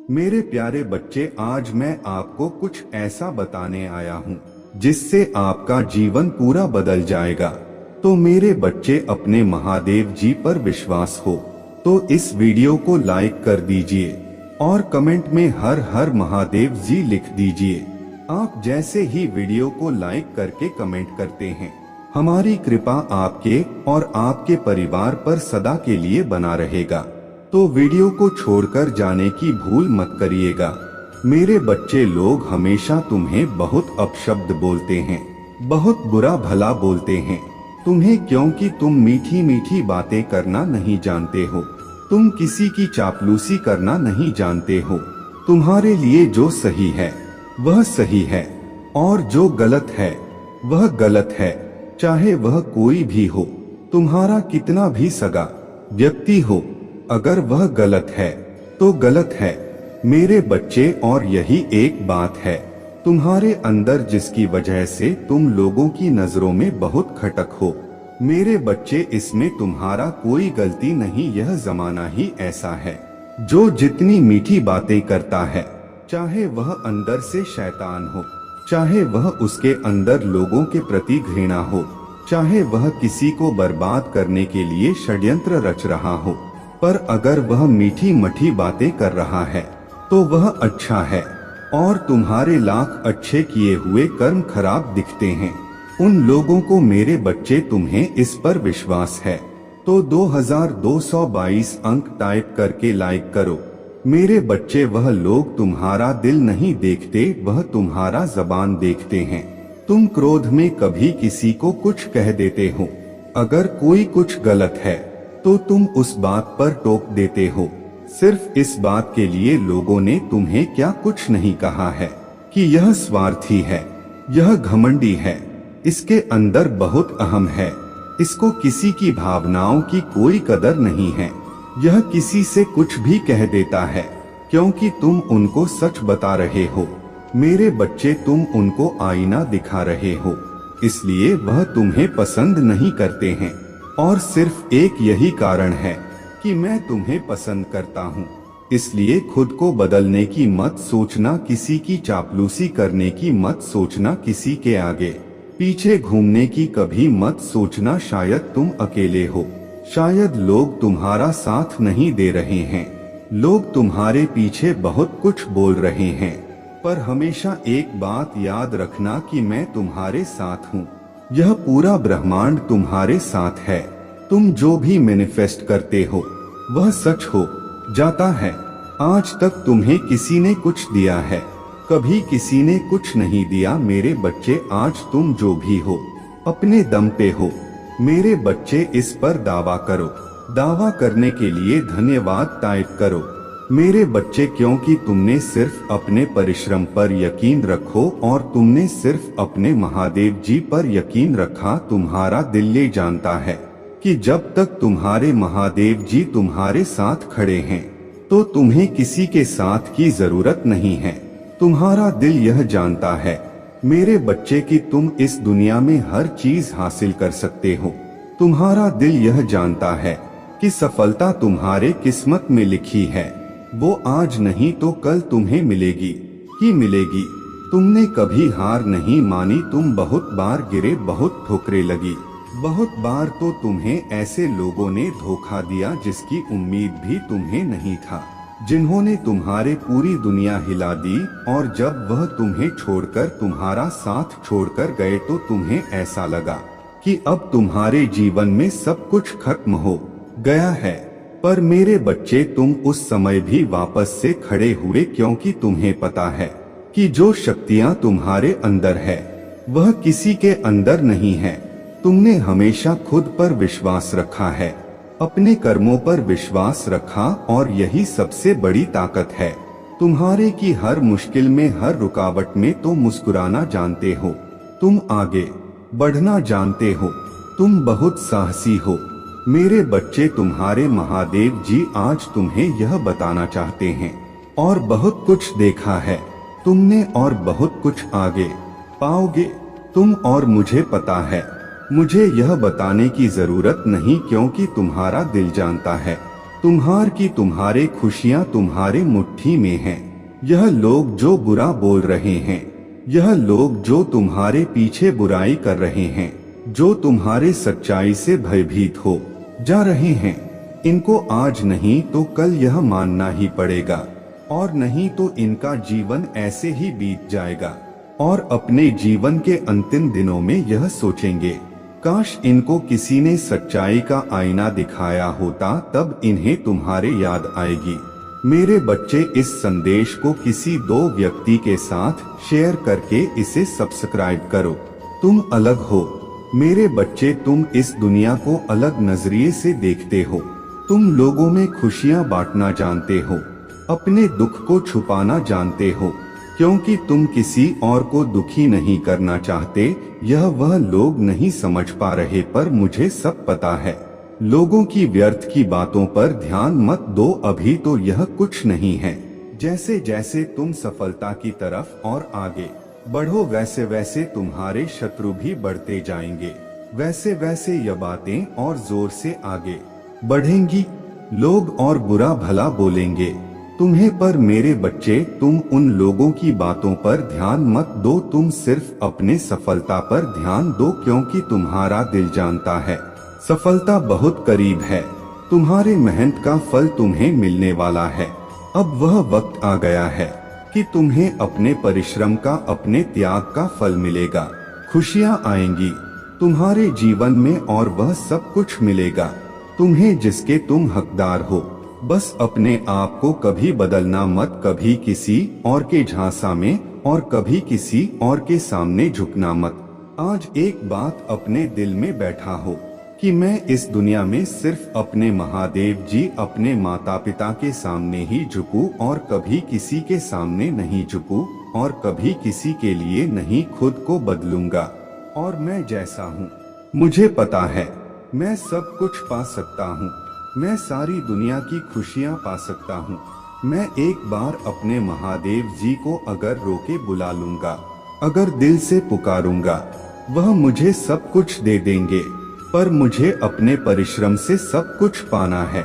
मेरे प्यारे बच्चे, आज मैं आपको कुछ ऐसा बताने आया हूँ जिससे आपका जीवन पूरा बदल जाएगा। तो मेरे बच्चे, अपने महादेव जी पर विश्वास हो तो इस वीडियो को लाइक कर दीजिए और कमेंट में हर हर महादेव जी लिख दीजिए। आप जैसे ही वीडियो को लाइक करके कमेंट करते हैं, हमारी कृपा आपके और आपके परिवार पर सदा के लिए बना रहेगा। तो वीडियो को छोड़कर जाने की भूल मत करिएगा। मेरे बच्चे, लोग हमेशा तुम्हें बहुत अपशब्द बोलते हैं, बहुत बुरा भला बोलते हैं तुम्हें, क्योंकि तुम मीठी मीठी बातें करना नहीं जानते हो। तुम किसी की चापलूसी करना नहीं जानते हो। तुम्हारे लिए जो सही है वह सही है और जो गलत है वह गलत है, चाहे वह कोई भी हो, तुम्हारा कितना भी सगा व्यक्ति हो। अगर वह गलत है तो गलत है मेरे बच्चे, और यही एक बात है तुम्हारे अंदर जिसकी वजह से तुम लोगों की नजरों में बहुत खटक हो। मेरे बच्चे, इसमें तुम्हारा कोई गलती नहीं, यह जमाना ही ऐसा है। जो जितनी मीठी बातें करता है, चाहे वह अंदर से शैतान हो, चाहे वह उसके अंदर लोगों के प्रति घृणा हो, चाहे वह किसी को बर्बाद करने के लिए षड्यंत्र रच रहा हो, पर अगर वह मीठी मठी बातें कर रहा है तो वह अच्छा है। और तुम्हारे लाख अच्छे किए हुए कर्म खराब दिखते हैं उन लोगों को। मेरे बच्चे, तुम्हें इस पर विश्वास है तो 2222 अंक टाइप करके लाइक करो। मेरे बच्चे, वह लोग तुम्हारा दिल नहीं देखते, वह तुम्हारा जबान देखते हैं। तुम क्रोध में कभी किसी को कुछ कह देते हो। अगर कोई कुछ गलत है तो तुम उस बात पर टोक देते हो, सिर्फ इस बात के लिए लोगों ने तुम्हें क्या कुछ नहीं कहा है कि यह स्वार्थी है, यह घमंडी है, इसके अंदर बहुत अहम है, इसको किसी की भावनाओं की कोई कदर नहीं है, यह किसी से कुछ भी कह देता है क्योंकि तुम उनको सच बता रहे हो। मेरे बच्चे, तुम उनको आईना दिखा रहे हो, इसलिए वह तुम्हें पसंद नहीं करते हैं। और सिर्फ एक यही कारण है कि मैं तुम्हें पसंद करता हूँ। इसलिए खुद को बदलने की मत सोचना, किसी की चापलूसी करने की मत सोचना, किसी के आगे पीछे घूमने की कभी मत सोचना। शायद तुम अकेले हो, शायद लोग तुम्हारा साथ नहीं दे रहे हैं, लोग तुम्हारे पीछे बहुत कुछ बोल रहे हैं, पर हमेशा एक बात याद रखना कि मैं तुम्हारे साथ हूँ। यह पूरा ब्रह्मांड तुम्हारे साथ है। तुम जो भी मैनिफेस्ट करते हो वह सच हो जाता है। आज तक तुम्हें किसी ने कुछ दिया है, कभी किसी ने कुछ नहीं दिया। मेरे बच्चे, आज तुम जो भी हो अपने दम पे हो। मेरे बच्चे, इस पर दावा करो। दावा करने के लिए धन्यवाद टाइप करो। मेरे बच्चे, क्योंकि तुमने सिर्फ अपने परिश्रम पर यकीन रखो और तुमने सिर्फ अपने महादेव जी पर यकीन रखा। तुम्हारा दिल ये जानता है कि जब तक तुम्हारे महादेव जी तुम्हारे साथ खड़े हैं तो तुम्हें किसी के साथ की जरूरत नहीं है। तुम्हारा दिल यह जानता है मेरे बच्चे कि तुम इस दुनिया में हर चीज हासिल कर सकते हो। तुम्हारा दिल यह जानता है कि सफलता तुम्हारे किस्मत में लिखी है, वो आज नहीं तो कल तुम्हें मिलेगी ही मिलेगी। तुमने कभी हार नहीं मानी, तुम बहुत बार गिरे, बहुत ठोकरें लगी, बहुत बार तो तुम्हें ऐसे लोगों ने धोखा दिया जिसकी उम्मीद भी तुम्हें नहीं था, जिन्होंने तुम्हारे पूरी दुनिया हिला दी। और जब वह तुम्हें छोड़कर, तुम्हारा साथ छोड़कर गए तो तुम्हें ऐसा लगा कि अब तुम्हारे जीवन में सब कुछ खत्म हो गया है। पर मेरे बच्चे, तुम उस समय भी वापस से खड़े हुए, क्योंकि तुम्हें पता है कि जो शक्तियां तुम्हारे अंदर है वह किसी के अंदर नहीं है। तुमने हमेशा खुद पर विश्वास रखा है, अपने कर्मों पर विश्वास रखा, और यही सबसे बड़ी ताकत है तुम्हारे की हर मुश्किल में, हर रुकावट में तो मुस्कुराना जानते हो, तुम आगे बढ़ना जानते हो, तुम बहुत साहसी हो। मेरे बच्चे, तुम्हारे महादेव जी आज तुम्हें यह बताना चाहते हैं, और बहुत कुछ देखा है तुमने और बहुत कुछ आगे पाओगे तुम, और मुझे पता है, मुझे यह बताने की जरूरत नहीं, क्योंकि तुम्हारा दिल जानता है तुम्हारे खुशियाँ तुम्हारे मुट्ठी में हैं। यह लोग जो बुरा बोल रहे हैं, यह लोग जो तुम्हारे पीछे बुराई कर रहे हैं, जो तुम्हारे सच्चाई से भयभीत हो जा रहे हैं, इनको आज नहीं तो कल यह मानना ही पड़ेगा, और नहीं तो इनका जीवन ऐसे ही बीत जाएगा और अपने जीवन के अंतिम दिनों में यह सोचेंगे, काश इनको किसी ने सच्चाई का आईना दिखाया होता, तब इन्हें तुम्हारे याद आएगी। मेरे बच्चे, इस संदेश को किसी 2 व्यक्ति के साथ शेयर करके इसे सब्सक्राइब करो। तुम अलग हो मेरे बच्चे, तुम इस दुनिया को अलग नजरिए से देखते हो। तुम लोगों में खुशियां बांटना जानते हो, अपने दुख को छुपाना जानते हो, क्योंकि तुम किसी और को दुखी नहीं करना चाहते। यह वह लोग नहीं समझ पा रहे, पर मुझे सब पता है। लोगों की व्यर्थ की बातों पर ध्यान मत दो, अभी तो यह कुछ नहीं है। जैसे जैसे तुम सफलता की तरफ और आगे बढ़ो, वैसे वैसे तुम्हारे शत्रु भी बढ़ते जाएंगे, वैसे वैसे यह बातें और जोर से आगे बढ़ेंगी। लोग और बुरा भला बोलेंगे तुम्हें, पर मेरे बच्चे, तुम उन लोगों की बातों पर ध्यान मत दो, तुम सिर्फ अपने सफलता पर ध्यान दो, क्योंकि तुम्हारा दिल जानता है सफलता बहुत करीब है। तुम्हारे मेहनत का फल तुम्हें मिलने वाला है। अब वह वक्त आ गया है कि तुम्हें अपने परिश्रम का, अपने त्याग का फल मिलेगा। खुशियां आएंगी तुम्हारे जीवन में और वह सब कुछ मिलेगा तुम्हें जिसके तुम हकदार हो। बस अपने आप को कभी बदलना मत, कभी किसी और के झांसा में और कभी किसी और के सामने झुकना मत। आज एक बात अपने दिल में बैठा हो कि मैं इस दुनिया में सिर्फ अपने महादेव जी, अपने माता पिता के सामने ही झुकूं और कभी किसी के सामने नहीं झुकूं और कभी किसी के लिए नहीं खुद को बदलूंगा। और मैं जैसा हूँ, मुझे पता है मैं सब कुछ पा सकता हूँ, मैं सारी दुनिया की खुशियाँ पा सकता हूँ। मैं एक बार अपने महादेव जी को अगर रोके बुला लूंगा, अगर दिल से पुकारूंगा, वह मुझे सब कुछ दे देंगे। पर मुझे अपने परिश्रम से सब कुछ पाना है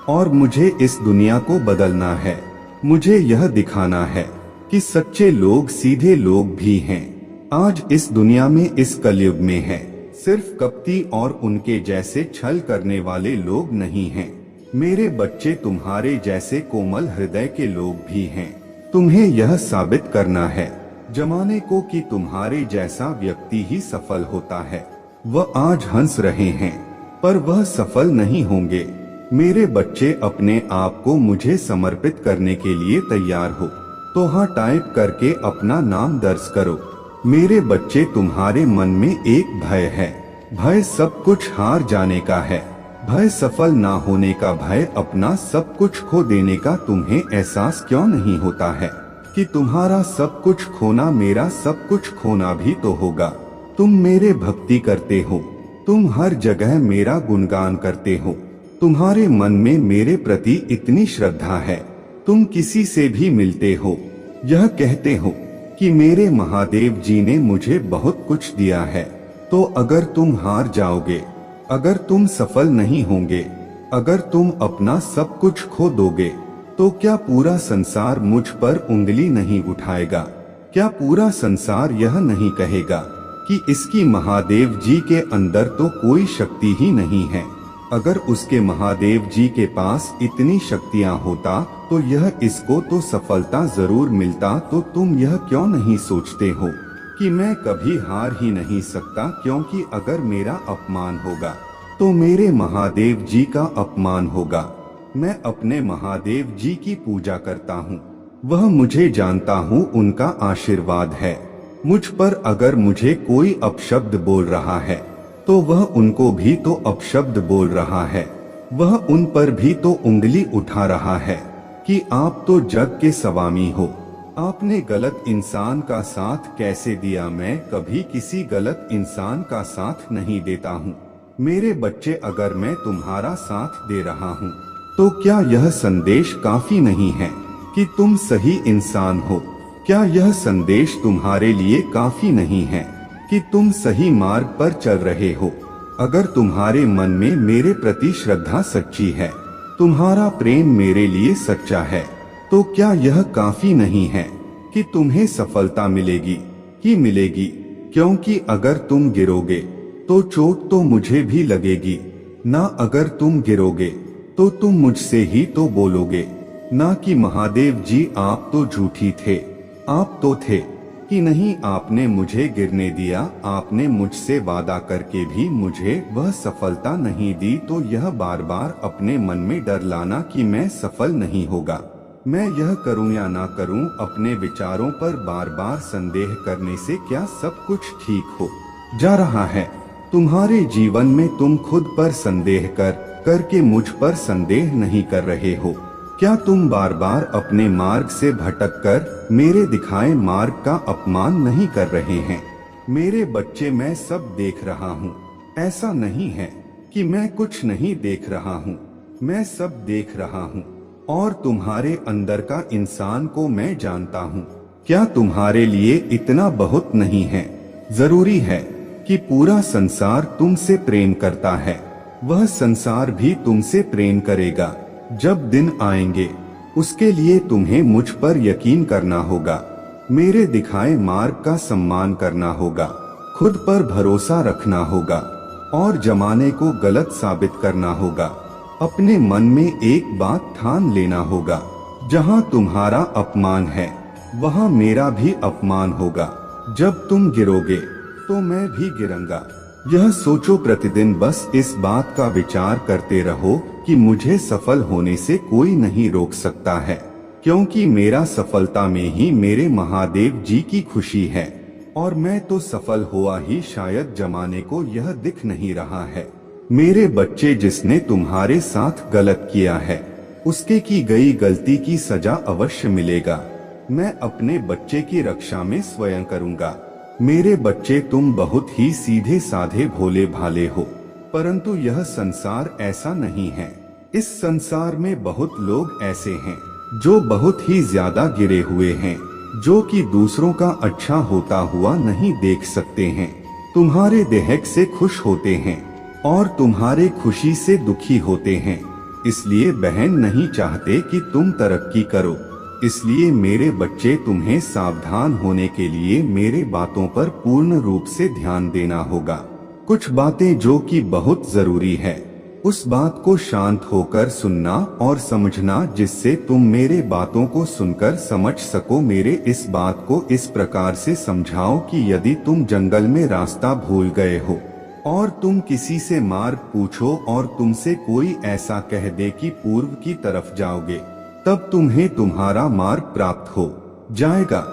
और मुझे इस दुनिया को बदलना है। मुझे यह दिखाना है कि सच्चे लोग, सीधे लोग भी हैं। आज इस दुनिया में, इस कलयुग में है, सिर्फ कपटी और उनके जैसे छल करने वाले लोग नहीं हैं। मेरे बच्चे, तुम्हारे जैसे कोमल हृदय के लोग भी हैं। तुम्हें यह साबित करना है जमाने को कि तुम्हारे जैसा व्यक्ति ही सफल होता है। वह आज हंस रहे हैं, पर वह सफल नहीं होंगे। मेरे बच्चे, अपने आप को मुझे समर्पित करने के लिए तैयार हो तो हाँ टाइप करके अपना नाम दर्ज करो। मेरे बच्चे, तुम्हारे मन में एक भय है, भय सब कुछ हार जाने का है, भय सफल ना होने का, भय अपना सब कुछ खो देने का। तुम्हें एहसास क्यों नहीं होता है कि तुम्हारा सब कुछ खोना मेरा सब कुछ खोना भी तो होगा। तुम मेरे भक्ति करते हो, तुम हर जगह मेरा गुणगान करते हो, तुम्हारे मन में मेरे प्रति इतनी श्रद्धा है। तुम किसी से भी मिलते हो, यह कहते हो कि मेरे महादेव जी ने मुझे बहुत कुछ दिया है। तो अगर तुम हार जाओगे, अगर तुम सफल नहीं होंगे, अगर तुम अपना सब कुछ खो दोगे, तो क्या पूरा संसार मुझ पर उंगली नहीं उठाएगा? क्या पूरा संसार यह नहीं कहेगा कि इसकी महादेव जी के अंदर तो कोई शक्ति ही नहीं है? अगर उसके महादेव जी के पास इतनी शक्तियां होता तो यह इसको तो सफलता जरूर मिलता। तो तुम यह क्यों नहीं सोचते हो कि मैं कभी हार ही नहीं सकता, क्योंकि अगर मेरा अपमान होगा तो मेरे महादेव जी का अपमान होगा। मैं अपने महादेव जी की पूजा करता हूँ, वह मुझे जानता हूँ, उनका आशीर्वाद है मुझ पर। अगर मुझे कोई अपशब्द बोल रहा है तो वह उनको भी तो अपशब्द बोल रहा है, वह उन पर भी तो उंगली उठा रहा है कि आप तो जग के स्वामी हो, आपने गलत इंसान का साथ कैसे दिया? मैं कभी किसी गलत इंसान का साथ नहीं देता हूँ। मेरे बच्चे, अगर मैं तुम्हारा साथ दे रहा हूँ तो क्या यह संदेश काफी नहीं है कि तुम सही इंसान हो? क्या यह संदेश तुम्हारे लिए काफी नहीं है कि तुम सही मार्ग पर चल रहे हो? अगर तुम्हारे मन में मेरे प्रति श्रद्धा सच्ची है तुम्हारा प्रेम मेरे लिए सच्चा है, तो क्या यह काफी नहीं है कि तुम्हें सफलता मिलेगी ही मिलेगी? क्योंकि अगर तुम गिरोगे तो चोट तो मुझे भी लगेगी ना, अगर तुम गिरोगे तो तुम मुझसे ही तो बोलोगे ना कि महादेव जी आप तो झूठी थे। आप तो थे कि नहीं, आपने मुझे गिरने दिया, आपने मुझसे वादा करके भी मुझे वह सफलता नहीं दी, तो यह बार बार अपने मन में डर लाना कि मैं सफल नहीं होगा, मैं यह करूं या ना करूं, अपने विचारों पर बार बार संदेह करने से क्या सब कुछ ठीक हो जा रहा है? तुम्हारे जीवन में तुम खुद पर संदेह करके मुझ पर संदेह नहीं कर रहे हो? क्या तुम बार बार अपने मार्ग से भटककर मेरे दिखाए मार्ग का अपमान नहीं कर रहे हैं? मेरे बच्चे, मैं सब देख रहा हूँ। ऐसा नहीं है कि मैं कुछ नहीं देख रहा हूँ, मैं सब देख रहा हूँ। और तुम्हारे अंदर का इंसान को मैं जानता हूँ। क्या तुम्हारे लिए इतना बहुत नहीं है? जरूरी है कि पूरा संसार तुमसे प्रेम करता है, वह संसार भी तुमसे प्रेम करेगा। जब दिन आएंगे उसके लिए तुम्हें मुझ पर यकीन करना होगा, मेरे दिखाए मार्ग का सम्मान करना होगा, खुद पर भरोसा रखना होगा और जमाने को गलत साबित करना होगा। अपने मन में एक बात ठान लेना होगा, जहां तुम्हारा अपमान है वहां मेरा भी अपमान होगा। जब तुम गिरोगे तो मैं भी गिरूंगा। यह सोचो, प्रतिदिन बस इस बात का विचार करते रहो कि मुझे सफल होने से कोई नहीं रोक सकता है, क्योंकि मेरा सफलता में ही मेरे महादेव जी की खुशी है। और मैं तो सफल हुआ ही, शायद जमाने को यह दिख नहीं रहा है। मेरे बच्चे, जिसने तुम्हारे साथ गलत किया है उसके की गई गलती की सजा अवश्य मिलेगा। मैं अपने बच्चे की रक्षा में स्वयं करूंगा। मेरे बच्चे, तुम बहुत ही सीधे साधे भोले भाले हो, परंतु यह संसार ऐसा नहीं है। इस संसार में बहुत लोग ऐसे हैं जो बहुत ही ज्यादा गिरे हुए हैं, जो कि दूसरों का अच्छा होता हुआ नहीं देख सकते हैं। तुम्हारे देहक से खुश होते हैं और तुम्हारे खुशी से दुखी होते हैं। इसलिए बहन नहीं चाहते कि तुम तरक्की करो। इसलिए मेरे बच्चे, तुम्हें सावधान होने के लिए मेरे बातों पर पूर्ण रूप से ध्यान देना होगा। कुछ बातें जो कि बहुत जरूरी है, उस बात को शांत होकर सुनना और समझना, जिससे तुम मेरे बातों को सुनकर समझ सको। मेरे इस बात को इस प्रकार से समझाओ कि यदि तुम जंगल में रास्ता भूल गए हो और तुम किसी से मार्ग पूछो और तुमसे कोई ऐसा कह दे कि पूर्व की तरफ जाओगे, तब तुम्हें तुम्हारा मार्ग प्राप्त हो जाएगा,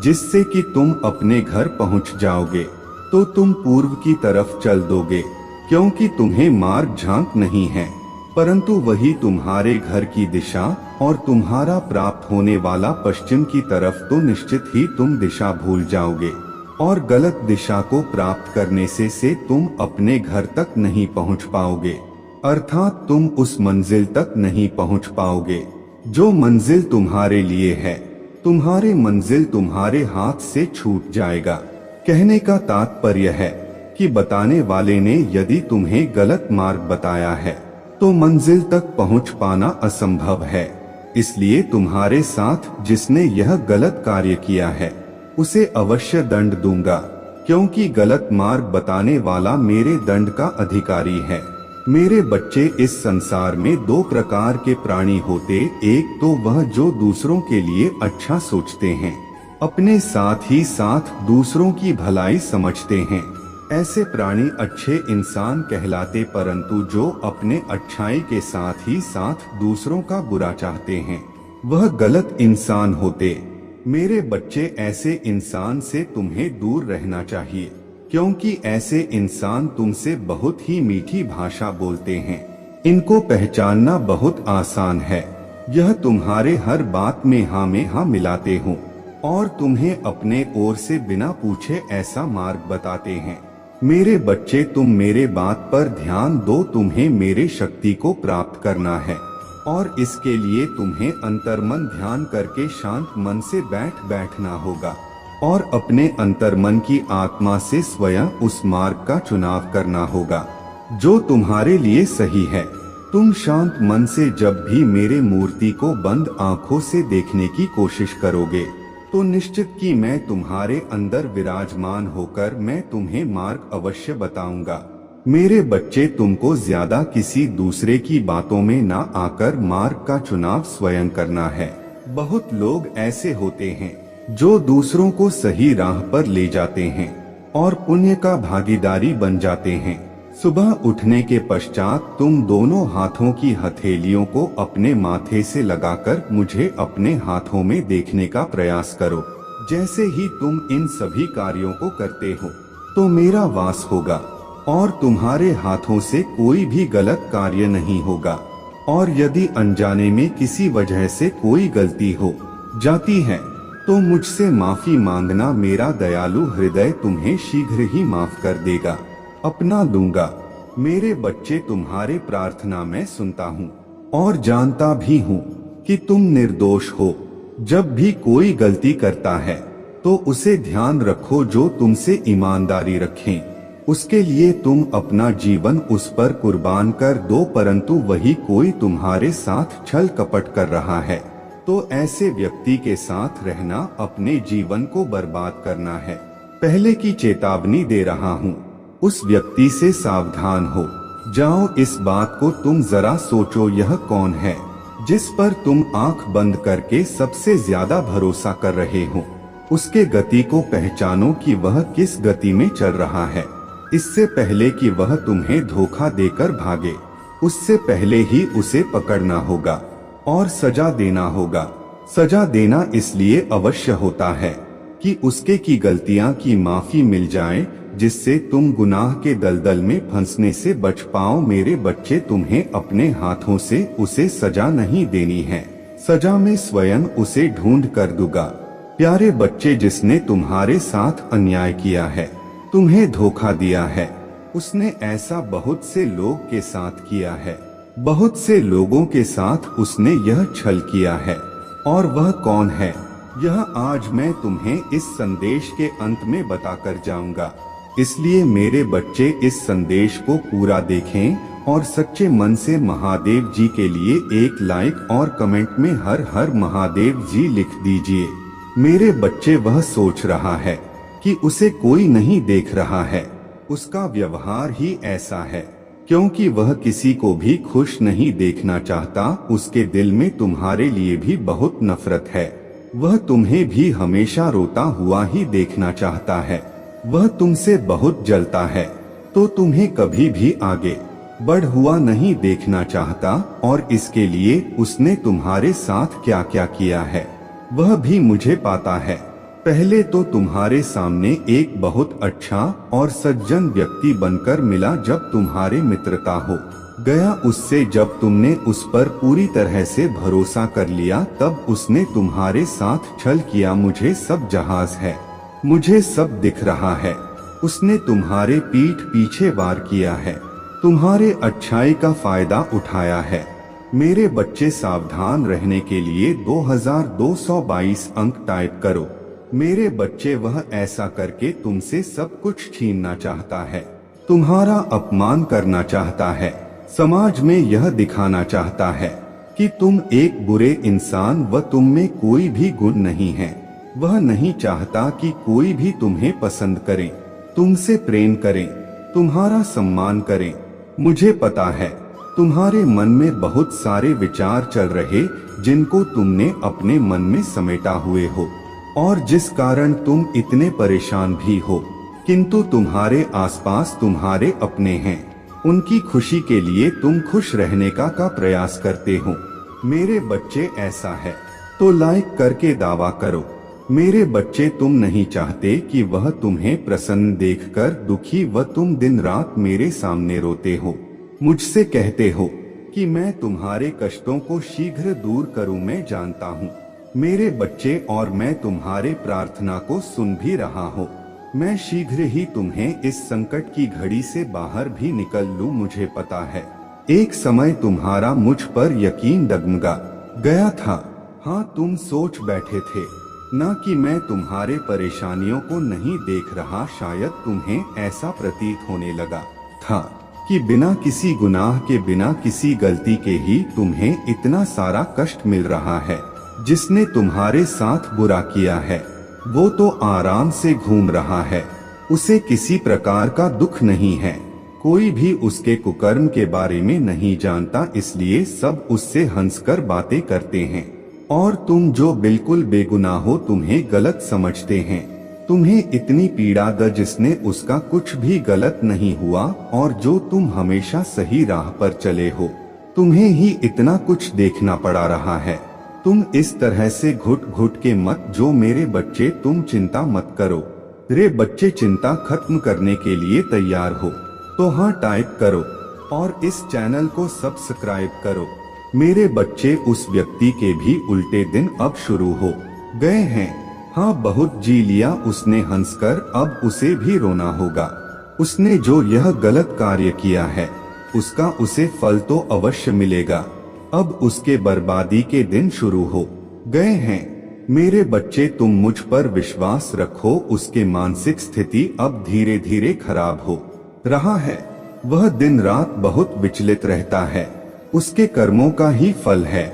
जिससे कि तुम अपने घर पहुंच जाओगे, तो तुम पूर्व की तरफ चल दोगे, क्योंकि तुम्हें मार्ग झांक नहीं है, परंतु वही तुम्हारे घर की दिशा, और तुम्हारा प्राप्त होने वाला पश्चिम की तरफ, तो निश्चित ही तुम दिशा भूल जाओगे और गलत दिशा को प्राप्त करने से तुम अपने घर तक नहीं पहुंच पाओगे, अर्थात तुम उस मंजिल तक नहीं पहुंच पाओगे जो मंजिल तुम्हारे लिए है। तुम्हारे मंजिल तुम्हारे हाथ से छूट जाएगा। कहने का तात्पर्य है कि बताने वाले ने यदि तुम्हें गलत मार्ग बताया है तो मंजिल तक पहुंच पाना असंभव है। इसलिए तुम्हारे साथ जिसने यह गलत कार्य किया है उसे अवश्य दंड दूंगा, क्योंकि गलत मार्ग बताने वाला मेरे दंड का अधिकारी है। मेरे बच्चे, इस संसार में दो प्रकार के प्राणी होते, एक तो वह जो दूसरों के लिए अच्छा सोचते हैं, अपने साथ ही साथ दूसरों की भलाई समझते हैं। ऐसे प्राणी अच्छे इंसान कहलाते, परंतु जो अपने अच्छाई के साथ ही साथ दूसरों का बुरा चाहते हैं वह गलत इंसान होते। मेरे बच्चे, ऐसे इंसान से तुम्हें दूर रहना चाहिए, क्योंकि ऐसे इंसान तुमसे बहुत ही मीठी भाषा बोलते हैं। इनको पहचानना बहुत आसान है। यह तुम्हारे हर बात में हाँ मिलाते हो और तुम्हें अपने ओर से बिना पूछे ऐसा मार्ग बताते हैं। मेरे बच्चे, तुम मेरे बात पर ध्यान दो। तुम्हें मेरे शक्ति को प्राप्त करना है और इसके लिए तुम्हें अंतर्मन ध्यान करके शांत मन से बैठना होगा और अपने अंतर्मन की आत्मा से स्वयं उस मार्ग का चुनाव करना होगा जो तुम्हारे लिए सही है। तुम शांत मन से जब भी मेरे मूर्ति को बंद आंखों से देखने की कोशिश करोगे तो निश्चित कि मैं तुम्हारे अंदर विराजमान होकर मैं तुम्हें मार्ग अवश्य बताऊंगा। मेरे बच्चे, तुमको ज्यादा किसी दूसरे की बातों में ना आकर मार्ग का चुनाव स्वयं करना है। बहुत लोग ऐसे होते हैं जो दूसरों को सही राह पर ले जाते हैं और पुण्य का भागीदारी बन जाते हैं। सुबह उठने के पश्चात तुम दोनों हाथों की हथेलियों को अपने माथे से लगाकर मुझे अपने हाथों में देखने का प्रयास करो। जैसे ही तुम इन सभी कार्यों को करते हो तो मेरा वास होगा और तुम्हारे हाथों से कोई भी गलत कार्य नहीं होगा। और यदि अनजाने में किसी वजह से कोई गलती हो जाती है तो मुझसे माफी मांगना। मेरा दयालु हृदय तुम्हें शीघ्र ही माफ कर देगा, अपना लूंगा। मेरे बच्चे, तुम्हारे प्रार्थना मैं सुनता हूँ और जानता भी हूँ कि तुम निर्दोष हो। जब भी कोई गलती करता है तो उसे ध्यान रखो जो तुमसे ईमानदारी रखें उसके लिए तुम अपना जीवन उस पर कुर्बान कर दो, परंतु वही कोई तुम्हारे साथ छल कपट कर रहा है तो ऐसे व्यक्ति के साथ रहना अपने जीवन को बर्बाद करना है। पहले की चेतावनी दे रहा हूँ, उस व्यक्ति से सावधान हो जाओ। इस बात को तुम जरा सोचो, यह कौन है जिस पर तुम आंख बंद करके सबसे ज्यादा भरोसा कर रहे हो। उसके गति को पहचानो कि वह किस गति में चल रहा है। इससे पहले कि वह तुम्हें धोखा देकर भागे, उससे पहले ही उसे पकड़ना होगा और सजा देना होगा। सजा देना इसलिए अवश्य होता है कि उसके की गलतियां की माफी मिल जाए, जिससे तुम गुनाह के दलदल में फंसने से बच पाओ। मेरे बच्चे, तुम्हें अपने हाथों से उसे सजा नहीं देनी है, सजा मैं स्वयं उसे ढूंढ कर दूंगा। प्यारे बच्चे, जिसने तुम्हारे साथ अन्याय किया है, तुम्हें धोखा दिया है, उसने ऐसा बहुत से लोग के साथ किया है। बहुत से लोगों के साथ उसने यह छल किया है। और वह कौन है, यह आज मैं तुम्हें इस संदेश के अंत में बताकर जाऊंगा। इसलिए मेरे बच्चे, इस संदेश को पूरा देखें और सच्चे मन से महादेव जी के लिए एक लाइक और कमेंट में हर हर महादेव जी लिख दीजिए। मेरे बच्चे, वह सोच रहा है कि उसे कोई नहीं देख रहा है। उसका व्यवहार ही ऐसा है क्योंकि वह किसी को भी खुश नहीं देखना चाहता। उसके दिल में तुम्हारे लिए भी बहुत नफरत है। वह तुम्हें भी हमेशा रोता हुआ ही देखना चाहता है। वह तुमसे बहुत जलता है तो तुम्हें कभी भी आगे बढ़ हुआ नहीं देखना चाहता। और इसके लिए उसने तुम्हारे साथ क्या क्या किया है वह भी मुझे पता है। पहले तो तुम्हारे सामने एक बहुत अच्छा और सज्जन व्यक्ति बनकर मिला। जब तुम्हारे मित्रता हो गया उससे, जब तुमने उस पर पूरी तरह से भरोसा कर लिया, तब उसने तुम्हारे साथ छल किया। मुझे सब जहाज है, मुझे सब दिख रहा है। उसने तुम्हारे पीठ पीछे वार किया है, तुम्हारे अच्छाई का फायदा उठाया है। मेरे बच्चे, सावधान रहने के लिए 2222 अंक टाइप करो। मेरे बच्चे, वह ऐसा करके तुमसे सब कुछ छीनना चाहता है, तुम्हारा अपमान करना चाहता है, समाज में यह दिखाना चाहता है कि तुम एक बुरे इंसान व तुम में कोई भी गुण नहीं है। वह नहीं चाहता कि कोई भी तुम्हें पसंद करे, तुमसे प्रेम करे, तुम्हारा सम्मान करे। मुझे पता है तुम्हारे मन में बहुत सारे विचार चल रहे जिनको तुमने अपने मन में समेटा हुए हो और जिस कारण तुम इतने परेशान भी हो, किंतु तुम्हारे आसपास तुम्हारे अपने हैं। उनकी खुशी के लिए तुम खुश रहने का प्रयास करते हो। मेरे बच्चे, ऐसा है तो लाइक करके दावा करो। मेरे बच्चे, तुम नहीं चाहते कि वह तुम्हें प्रसन्न देखकर दुखी व तुम दिन रात मेरे सामने रोते हो, मुझसे कहते हो कि मैं तुम्हारे कष्टों को शीघ्र दूर करूं। मैं जानता हूं मेरे बच्चे, और मैं तुम्हारे प्रार्थना को सुन भी रहा हूं। मैं शीघ्र ही तुम्हें इस संकट की घड़ी से बाहर भी निकल लूं। मुझे पता है एक समय तुम्हारा मुझ पर यकीन डगमगा गया था। हाँ, तुम सोच बैठे थे ना कि मैं तुम्हारे परेशानियों को नहीं देख रहा। शायद तुम्हें ऐसा प्रतीत होने लगा था कि बिना किसी गुनाह के, बिना किसी गलती के ही तुम्हें इतना सारा कष्ट मिल रहा है। जिसने तुम्हारे साथ बुरा किया है वो तो आराम से घूम रहा है, उसे किसी प्रकार का दुख नहीं है। कोई भी उसके कुकर्म के बारे में नहीं जानता, इसलिए सब उससे हंसकर बातें करते हैं। और तुम जो बिल्कुल बेगुनाह हो तुम्हें गलत समझते हैं। तुम्हें इतनी पीड़ा द जिसने उसका कुछ भी गलत नहीं हुआ, और जो तुम हमेशा सही राह पर चले हो तुम्हें ही इतना कुछ देखना पड़ा रहा है। तुम इस तरह से घुट घुट के मत जो मेरे बच्चे, तुम चिंता मत करो। रे बच्चे, चिंता खत्म करने के लिए तैयार हो तो हाँ टाइप करो और इस चैनल को सब्सक्राइब करो। मेरे बच्चे, उस व्यक्ति के भी उल्टे दिन अब शुरू हो गए हैं। हाँ, बहुत जी लिया उसने हंसकर, अब उसे भी रोना होगा। उसने जो यह गलत कार्य किया है उसका उसे फल तो अवश्य मिलेगा। अब उसके बर्बादी के दिन शुरू हो गए हैं। मेरे बच्चे, तुम मुझ पर विश्वास रखो। उसके मानसिक स्थिति अब धीरे धीरे खराब हो रहा है। वह दिन रात बहुत विचलित रहता है। उसके कर्मों का ही फल है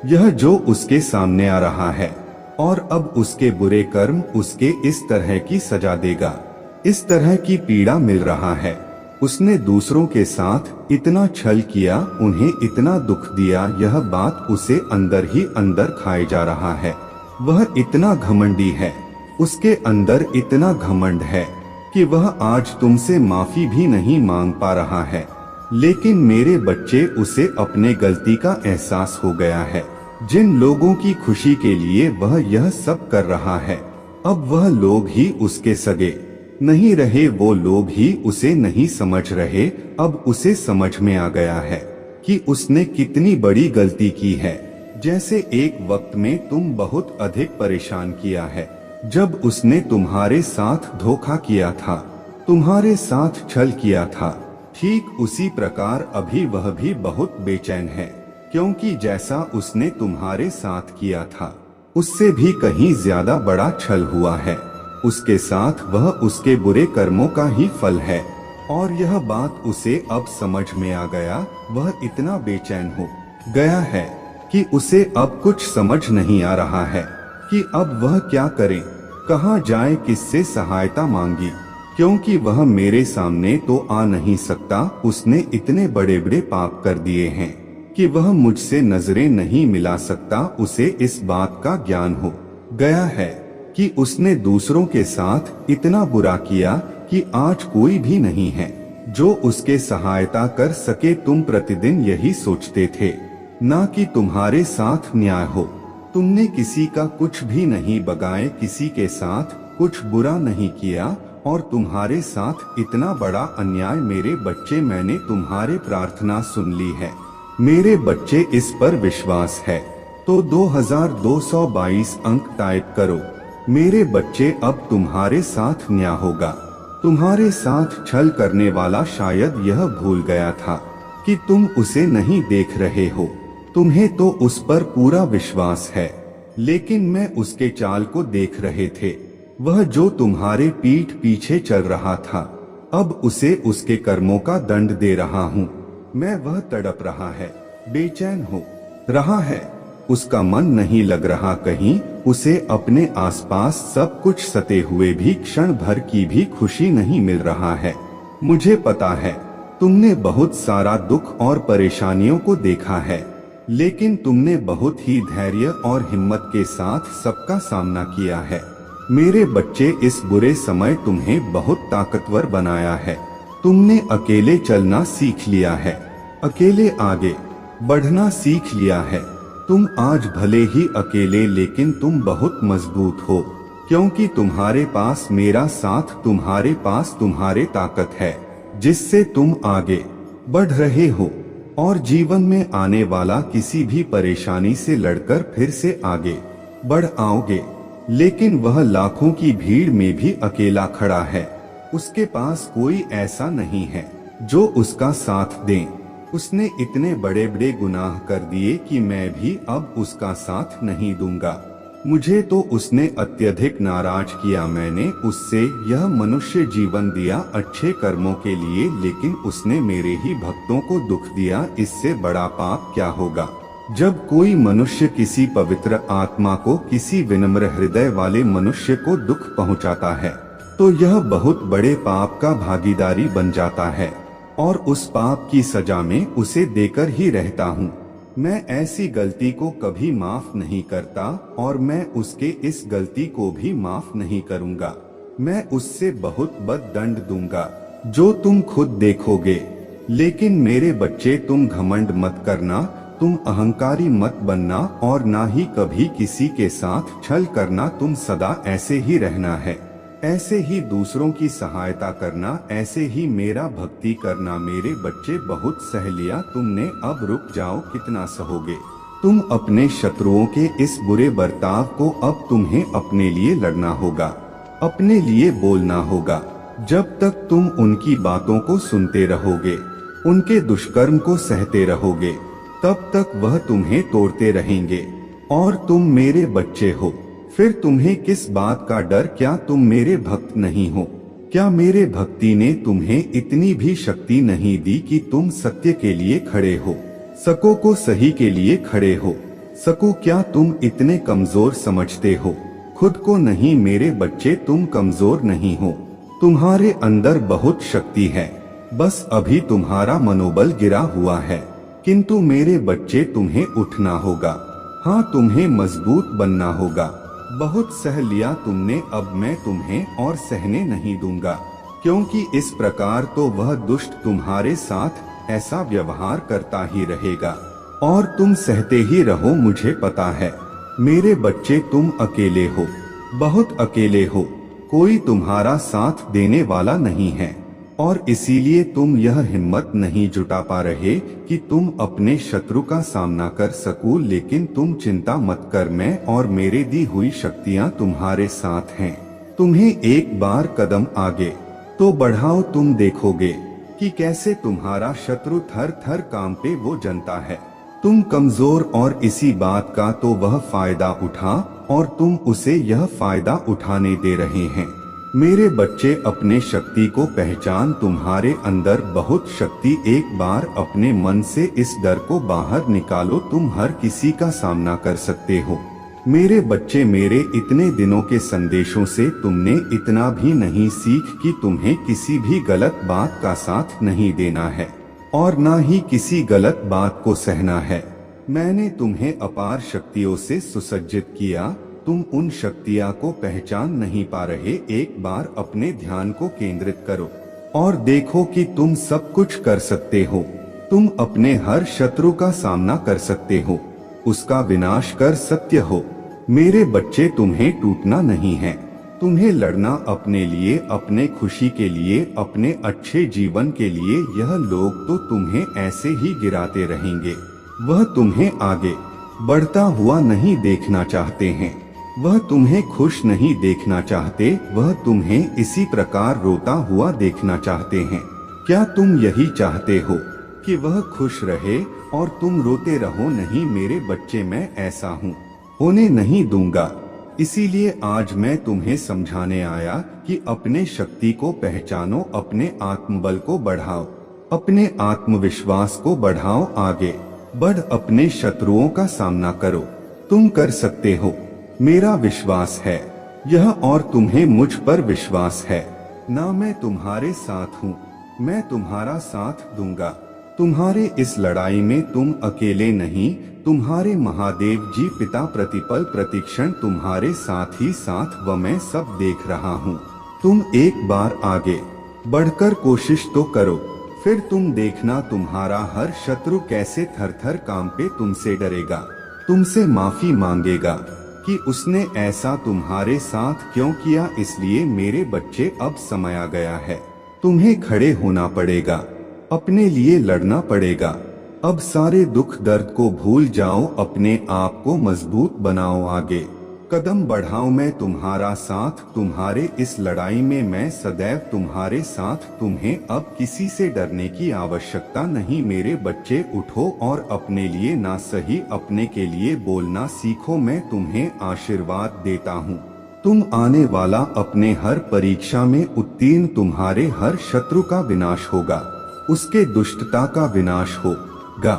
यह जो उसके सामने आ रहा है, और अब उसके बुरे कर्म उसके इस तरह की सजा देगा। इस तरह की पीड़ा मिल रहा है। उसने दूसरों के साथ इतना छल किया, उन्हें इतना दुख दिया, यह बात उसे अंदर ही अंदर खाए जा रहा है। वह इतना घमंडी है, उसके अंदर इतना घमंड है कि वह आज तुमसे माफी भी नहीं मांग पा रहा है। लेकिन मेरे बच्चे, उसे अपने गलती का एहसास हो गया है। जिन लोगों की खुशी के लिए वह यह सब कर रहा है, अब वह लोग ही उसके सगे नहीं रहे, वो लोग ही उसे नहीं समझ रहे। अब उसे समझ में आ गया है कि उसने कितनी बड़ी गलती की है। जैसे एक वक्त में तुम बहुत अधिक परेशान किया है, जब उसने तुम्हारे साथ धोखा किया था, तुम्हारे साथ छल किया था, ठीक उसी प्रकार अभी वह भी बहुत बेचैन है, क्योंकि जैसा उसने तुम्हारे साथ किया था उससे भी कहीं ज्यादा बड़ा छल हुआ है। उसके साथ वह उसके बुरे कर्मों का ही फल है, और यह बात उसे अब समझ में आ गया। वह इतना बेचैन हो गया है कि उसे अब कुछ समझ नहीं आ रहा है कि अब वह क्या करे, कहाँ जाए, किससे सहायता मांगी, क्योंकि वह मेरे सामने तो आ नहीं सकता। उसने इतने बड़े बड़े पाप कर दिए हैं कि वह मुझसे नजरें नहीं मिला सकता। उसे इस बात का ज्ञान हो गया है कि उसने दूसरों के साथ इतना बुरा किया कि आज कोई भी नहीं है जो उसके सहायता कर सके। तुम प्रतिदिन यही सोचते थे, ना कि तुम्हारे साथ न्याय हो। तुमने किसी का कुछ भी नहीं बगाए, किसी के साथ कुछ बुरा नहीं किया, और तुम्हारे साथ इतना बड़ा अन्याय। मेरे बच्चे, मैंने तुम्हारे प्रार्थना सुन ली है। मेरे बच्चे, इस पर विश्वास है तो 2222 अंक टाइप करो। मेरे बच्चे, अब तुम्हारे साथ न्याय होगा। तुम्हारे साथ छल करने वाला शायद यह भूल गया था कि तुम उसे नहीं देख रहे हो। तुम्हें तो उस पर पूरा विश्वास है, लेकिन मैं उसके चाल को देख रहे थे। वह जो तुम्हारे पीठ पीछे चल रहा था, अब उसे उसके कर्मों का दंड दे रहा हूँ मैं। वह तड़प रहा है, बेचैन हो रहा है, उसका मन नहीं लग रहा कहीं। उसे अपने आसपास सब कुछ सते हुए भी क्षण भर की भी खुशी नहीं मिल रहा है। मुझे पता है तुमने बहुत सारा दुख और परेशानियों को देखा है, लेकिन तुमने बहुत ही धैर्य और हिम्मत के साथ सबका सामना किया है। मेरे बच्चे, इस बुरे समय तुम्हें बहुत ताकतवर बनाया है। तुमने अकेले चलना सीख लिया है, अकेले आगे बढ़ना सीख लिया है। तुम आज भले ही अकेले, लेकिन तुम बहुत मजबूत हो, क्योंकि तुम्हारे पास मेरा साथ, तुम्हारे पास तुम्हारे ताकत है, जिससे तुम आगे बढ़ रहे हो और जीवन में आने वाला किसी भी परेशानी से लड़कर फिर से आगे बढ़ आओगे। लेकिन वह लाखों की भीड़ में भी अकेला खड़ा है। उसके पास कोई ऐसा नहीं है जो उसका साथ दे। उसने इतने बड़े बड़े गुनाह कर दिए कि मैं भी अब उसका साथ नहीं दूंगा। मुझे तो उसने अत्यधिक नाराज किया। मैंने उससे यह मनुष्य जीवन दिया अच्छे कर्मों के लिए, लेकिन उसने मेरे ही भक्तों को दुख दिया। इससे बड़ा पाप क्या होगा। जब कोई मनुष्य किसी पवित्र आत्मा को, किसी विनम्र हृदय वाले मनुष्य को दुख पहुंचाता है, तो यह बहुत बड़े पाप का भागीदारी बन जाता है और उस पाप की सजा में उसे देकर ही रहता हूँ। मैं ऐसी गलती को कभी माफ नहीं करता और मैं उसके इस गलती को भी माफ नहीं करूँगा। मैं उससे बहुत बद दंड दूंगा, जो तुम खुद देखोगे। लेकिन मेरे बच्चे, तुम घमंड मत करना, तुम अहंकारी मत बनना और ना ही कभी किसी के साथ छल करना। तुम सदा ऐसे ही रहना है, ऐसे ही दूसरों की सहायता करना, ऐसे ही मेरा भक्ति करना। मेरे बच्चे, बहुत सह लिया तुमने, अब रुक जाओ। कितना सहोगे। तुम अपने शत्रुओं के इस बुरे बर्ताव को, अब तुम्हें अपने लिए लड़ना होगा, अपने लिए बोलना होगा। जब तक तुम उनकी बातों को सुनते रहोगे, उनके दुष्कर्म को सहते रहोगे, तब तक वह तुम्हें तोड़ते रहेंगे। और तुम मेरे बच्चे हो, फिर तुम्हें किस बात का डर। क्या तुम मेरे भक्त नहीं हो? क्या मेरे भक्ति ने तुम्हें इतनी भी शक्ति नहीं दी कि तुम सत्य के लिए खड़े हो सको, को सही के लिए खड़े हो सको? क्या तुम इतने कमजोर समझते हो खुद को? नहीं मेरे बच्चे, तुम कमजोर नहीं हो, तुम्हारे अंदर बहुत शक्ति है, बस अभी तुम्हारा मनोबल गिरा हुआ है। किंतु मेरे बच्चे, तुम्हें उठना होगा। हाँ, तुम्हें मजबूत बनना होगा। बहुत सह लिया तुमने, अब मैं तुम्हें और सहने नहीं दूंगा, क्योंकि इस प्रकार तो वह दुष्ट तुम्हारे साथ ऐसा व्यवहार करता ही रहेगा और तुम सहते ही रहो। मुझे पता है मेरे बच्चे, तुम अकेले हो, बहुत अकेले हो, कोई तुम्हारा साथ देने वाला नहीं है और इसीलिए तुम यह हिम्मत नहीं जुटा पा रहे कि तुम अपने शत्रु का सामना कर सको। लेकिन तुम चिंता मत कर, मैं और मेरे दी हुई शक्तियां तुम्हारे साथ हैं। तुम्हें एक बार कदम आगे तो बढ़ाओ, तुम देखोगे कि कैसे तुम्हारा शत्रु थर थर कांपे, वो जनता है तुम कमजोर और इसी बात का तो वह फायदा उठा और तुम उसे यह फायदा उठाने दे रहे हैं। मेरे बच्चे, अपने शक्ति को पहचान, तुम्हारे अंदर बहुत शक्ति। एक बार अपने मन से इस डर को बाहर निकालो, तुम हर किसी का सामना कर सकते हो। मेरे बच्चे, मेरे इतने दिनों के संदेशों से तुमने इतना भी नहीं सीख कि तुम्हें किसी भी गलत बात का साथ नहीं देना है और ना ही किसी गलत बात को सहना है। मैंने तुम्हें अपार शक्तियों से सुसज्जित किया, तुम उन शक्तियां को पहचान नहीं पा रहे। एक बार अपने ध्यान को केंद्रित करो और देखो कि तुम सब कुछ कर सकते हो। तुम अपने हर शत्रु का सामना कर सकते हो, उसका विनाश कर सकते हो। मेरे बच्चे, तुम्हें टूटना नहीं है, तुम्हें लड़ना अपने लिए, अपने खुशी के लिए, अपने अच्छे जीवन के लिए। यह लोग तो तुम्हें ऐसे ही गिराते रहेंगे, वह तुम्हें आगे बढ़ता हुआ नहीं देखना चाहते हैं, वह तुम्हें खुश नहीं देखना चाहते, वह तुम्हें इसी प्रकार रोता हुआ देखना चाहते हैं। क्या तुम यही चाहते हो कि वह खुश रहे और तुम रोते रहो? नहीं मेरे बच्चे, मैं ऐसा हूँ होने नहीं दूंगा। इसीलिए आज मैं तुम्हें समझाने आया कि अपने शक्ति को पहचानो, अपने आत्मबल को बढ़ाओ, अपने आत्मविश्वास को बढ़ाओ, आगे बढ़, अपने शत्रुओं का सामना करो। तुम कर सकते हो, मेरा विश्वास है यह, और तुम्हें मुझ पर विश्वास है ना? मैं तुम्हारे साथ हूँ, मैं तुम्हारा साथ दूंगा। तुम्हारे इस लड़ाई में तुम अकेले नहीं, तुम्हारे महादेव जी पिता प्रतिपल प्रतिक्षण तुम्हारे साथ ही साथ, व मैं सब देख रहा हूँ। तुम एक बार आगे बढ़कर कोशिश तो करो, फिर तुम देखना तुम्हारा हर शत्रु कैसे थर थर कांपे, तुमसे डरेगा, तुमसे माफी मांगेगा कि उसने ऐसा तुम्हारे साथ क्यों किया। इसलिए मेरे बच्चे, अब समय आ गया है, तुम्हें खड़े होना पड़ेगा, अपने लिए लड़ना पड़ेगा। अब सारे दुख दर्द को भूल जाओ, अपने आप को मजबूत बनाओ, आगे कदम बढ़ाओ मैं तुम्हारा साथ, तुम्हारे इस लड़ाई में मैं सदैव तुम्हारे साथ। तुम्हें अब किसी से डरने की आवश्यकता नहीं मेरे बच्चे। उठो और अपने लिए ना सही अपने के लिए बोलना सीखो। मैं तुम्हें आशीर्वाद देता हूँ। तुम आने वाला अपने हर परीक्षा में उत्तीर्ण, तुम्हारे हर शत्रु का विनाश होगा, उसके दुष्टता का विनाश होगा।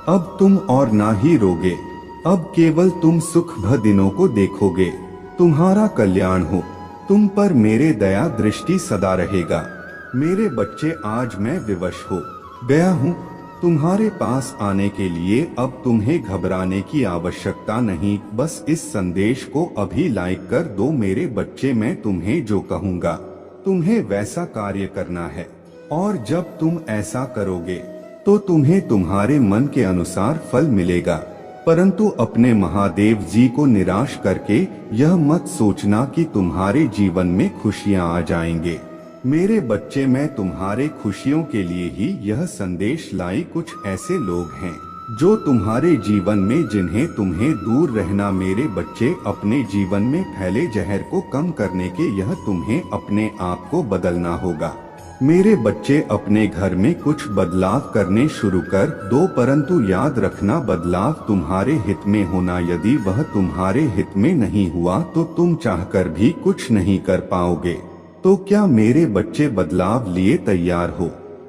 अब तुम और ना ही रोगे, अब केवल तुम सुख भ दिनों को देखोगे। तुम्हारा कल्याण हो, तुम पर मेरे दया दृष्टि सदा रहेगा। मेरे बच्चे आज मैं विवश हो गया हूँ तुम्हारे पास आने के लिए। अब तुम्हें घबराने की आवश्यकता नहीं। बस इस संदेश को अभी लाइक कर दो मेरे बच्चे। मैं तुम्हें जो कहूँगा तुम्हें वैसा कार्य करना है, और जब तुम ऐसा करोगे तो तुम्हें तुम्हारे मन के अनुसार फल मिलेगा। परंतु अपने महादेव जी को निराश करके यह मत सोचना कि तुम्हारे जीवन में खुशियां आ जाएंगे। मेरे बच्चे मैं तुम्हारे खुशियों के लिए ही यह संदेश लाई। कुछ ऐसे लोग हैं जो तुम्हारे जीवन में जिन्हें तुम्हें दूर रहना। मेरे बच्चे अपने जीवन में फैले जहर को कम करने के यह तुम्हें अपने आप को बदलना होगा। मेरे बच्चे अपने घर में कुछ बदलाव करने शुरू कर दो, परंतु याद रखना बदलाव तुम्हारे हित में होना। यदि वह तुम्हारे हित में नहीं हुआ तो तुम चाहकर भी कुछ नहीं कर पाओगे। तो क्या मेरे बच्चे बदलाव लिए तैयार हो?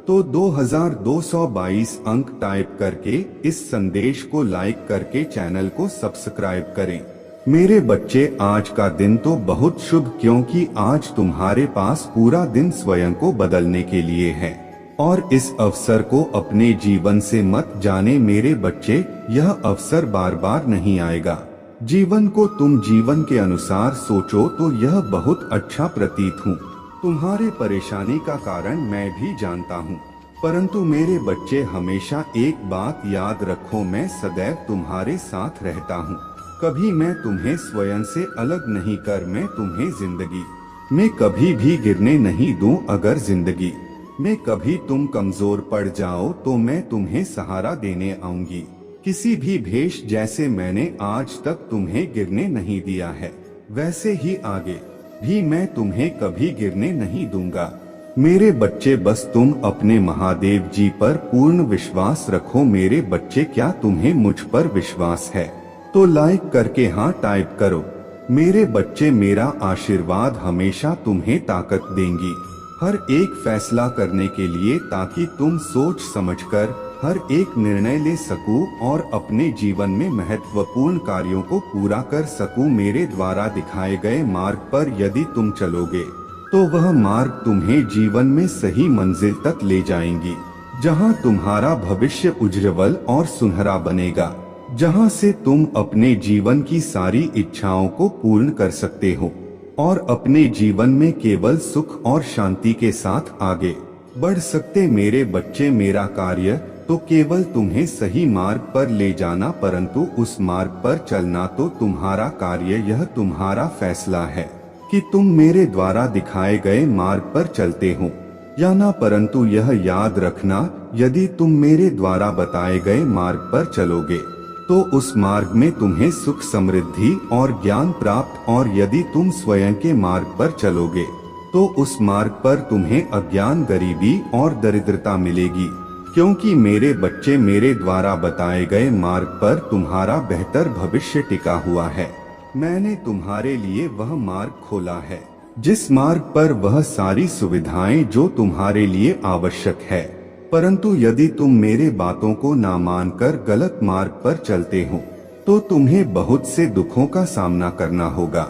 तो 2222 अंक टाइप करके इस संदेश को लाइक करके चैनल को सब्सक्राइब करें। मेरे बच्चे आज का दिन तो बहुत शुभ, क्योंकि आज तुम्हारे पास पूरा दिन स्वयं को बदलने के लिए है, और इस अवसर को अपने जीवन से मत जाने मेरे बच्चे। यह अवसर बार बार नहीं आएगा। जीवन को तुम जीवन के अनुसार सोचो तो यह बहुत अच्छा प्रतीत हूँ। तुम्हारे परेशानी का कारण मैं भी जानता हूँ, परंतु मेरे बच्चे हमेशा एक बात याद रखो, मैं सदैव तुम्हारे साथ रहता हूँ। कभी मैं तुम्हें स्वयं से अलग नहीं कर, मैं तुम्हें जिंदगी में कभी भी गिरने नहीं दूं। अगर जिंदगी में कभी तुम कमजोर पड़ जाओ तो मैं तुम्हें सहारा देने आऊंगी। किसी भी भेष जैसे मैंने आज तक तुम्हें गिरने नहीं दिया है, वैसे ही आगे भी मैं तुम्हें कभी गिरने नहीं दूंगा। मेरे बच्चे बस तुम अपने महादेव जी पर पूर्ण विश्वास रखो। मेरे बच्चे क्या तुम्हें मुझ पर विश्वास है? तो लाइक करके हाँ टाइप करो। मेरे बच्चे मेरा आशीर्वाद हमेशा तुम्हें ताकत देंगी हर एक फैसला करने के लिए, ताकि तुम सोच समझकर हर एक निर्णय ले सकूं और अपने जीवन में महत्वपूर्ण कार्यों को पूरा कर सकूं। मेरे द्वारा दिखाए गए मार्ग पर यदि तुम चलोगे तो वह मार्ग तुम्हें जीवन में सही मंजिल तक ले जाएंगी, जहां तुम्हारा भविष्य उज्ज्वल और सुनहरा बनेगा, जहां से तुम अपने जीवन की सारी इच्छाओं को पूर्ण कर सकते हो और अपने जीवन में केवल सुख और शांति के साथ आगे बढ़ सकते। मेरे बच्चे मेरा कार्य तो केवल तुम्हें सही मार्ग पर ले जाना, परंतु उस मार्ग पर चलना तो तुम्हारा कार्य। यह तुम्हारा फैसला है कि तुम मेरे द्वारा दिखाए गए मार्ग पर चलते हो या ना। परंतु यह याद रखना, यदि तुम मेरे द्वारा बताए गए मार्ग पर चलोगे तो उस मार्ग में तुम्हें सुख समृद्धि और ज्ञान प्राप्त, और यदि तुम स्वयं के मार्ग पर चलोगे तो उस मार्ग पर तुम्हें अज्ञान, गरीबी और दरिद्रता मिलेगी। क्योंकि मेरे बच्चे मेरे द्वारा बताए गए मार्ग पर तुम्हारा बेहतर भविष्य टिका हुआ है। मैंने तुम्हारे लिए वह मार्ग खोला है जिस मार्ग पर वह सारी सुविधाएं जो तुम्हारे लिए आवश्यक है। परंतु यदि तुम मेरे बातों को ना मानकर गलत मार्ग पर चलते हो तो तुम्हें बहुत से दुखों का सामना करना होगा।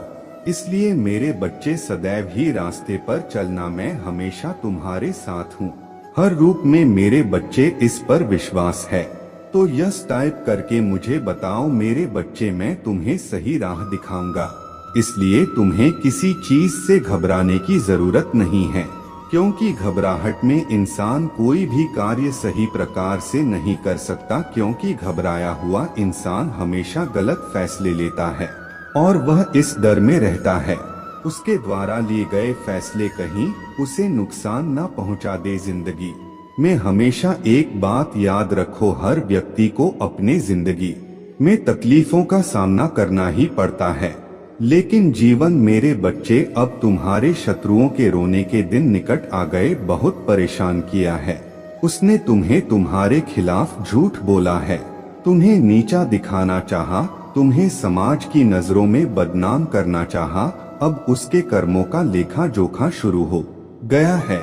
इसलिए मेरे बच्चे सदैव ही रास्ते पर चलना, मैं हमेशा तुम्हारे साथ हूँ हर रूप में। मेरे बच्चे इस पर विश्वास है तो यस टाइप करके मुझे बताओ मेरे बच्चे, मैं तुम्हें सही राह दिखाऊंगा। इसलिए तुम्हें किसी चीज से घबराने की जरूरत नहीं है, क्योंकि घबराहट में इंसान कोई भी कार्य सही प्रकार से नहीं कर सकता। क्योंकि घबराया हुआ इंसान हमेशा गलत फैसले लेता है और वह इस डर में रहता है उसके द्वारा लिए गए फैसले कहीं उसे नुकसान न पहुंचा दे। जिंदगी में हमेशा एक बात याद रखो, हर व्यक्ति को अपने जिंदगी में तकलीफों का सामना करना ही पड़ता है। लेकिन जीवन मेरे बच्चे अब तुम्हारे शत्रुओं के रोने के दिन निकट आ गए बहुत परेशान किया है। उसने तुम्हें तुम्हारे खिलाफ झूठ बोला है, तुम्हें नीचा दिखाना चाहा, तुम्हें समाज की नजरों में बदनाम करना चाहा। अब उसके कर्मों का लेखा जोखा शुरू हो गया है।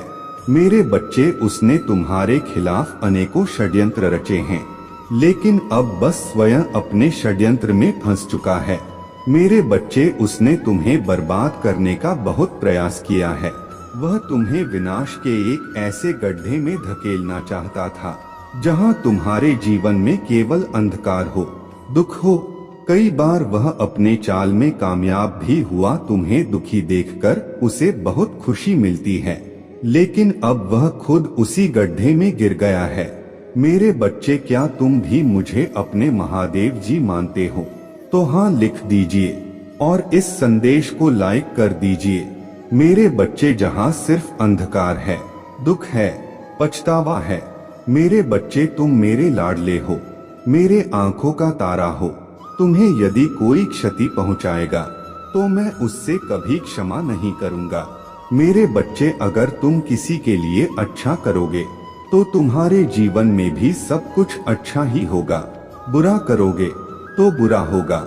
मेरे बच्चे उसने तुम्हारे खिलाफ अनेकों षड्यंत्र रचे हैं, लेकिन अब बस स्वयं अपने षड्यंत्र में फंस चुका है। मेरे बच्चे उसने तुम्हें बर्बाद करने का बहुत प्रयास किया है। वह तुम्हें विनाश के एक ऐसे गड्ढे में धकेलना चाहता था जहां तुम्हारे जीवन में केवल अंधकार हो, दुख हो। कई बार वह अपने चाल में कामयाब भी हुआ। तुम्हें दुखी देखकर उसे बहुत खुशी मिलती है, लेकिन अब वह खुद उसी गड्ढे में गिर गया है। मेरे बच्चे, क्या तुम भी मुझे अपने महादेव जी मानते हो? तो हाँ लिख दीजिए और इस संदेश को लाइक कर दीजिए। मेरे बच्चे, जहाँ सिर्फ अंधकार है, दुख है, पछतावा है। मेरे बच्चे, तुम मेरे लाडले हो, मेरे आंखों का तारा हो। तुम्हें यदि कोई क्षति पहुंचाएगा तो मैं उससे कभी क्षमा नहीं करूंगा। मेरे बच्चे, अगर तुम किसी के लिए अच्छा करोगे तो तुम्हारे जीवन में भी सब कुछ अच्छा ही होगा। बुरा करोगे तो बुरा होगा।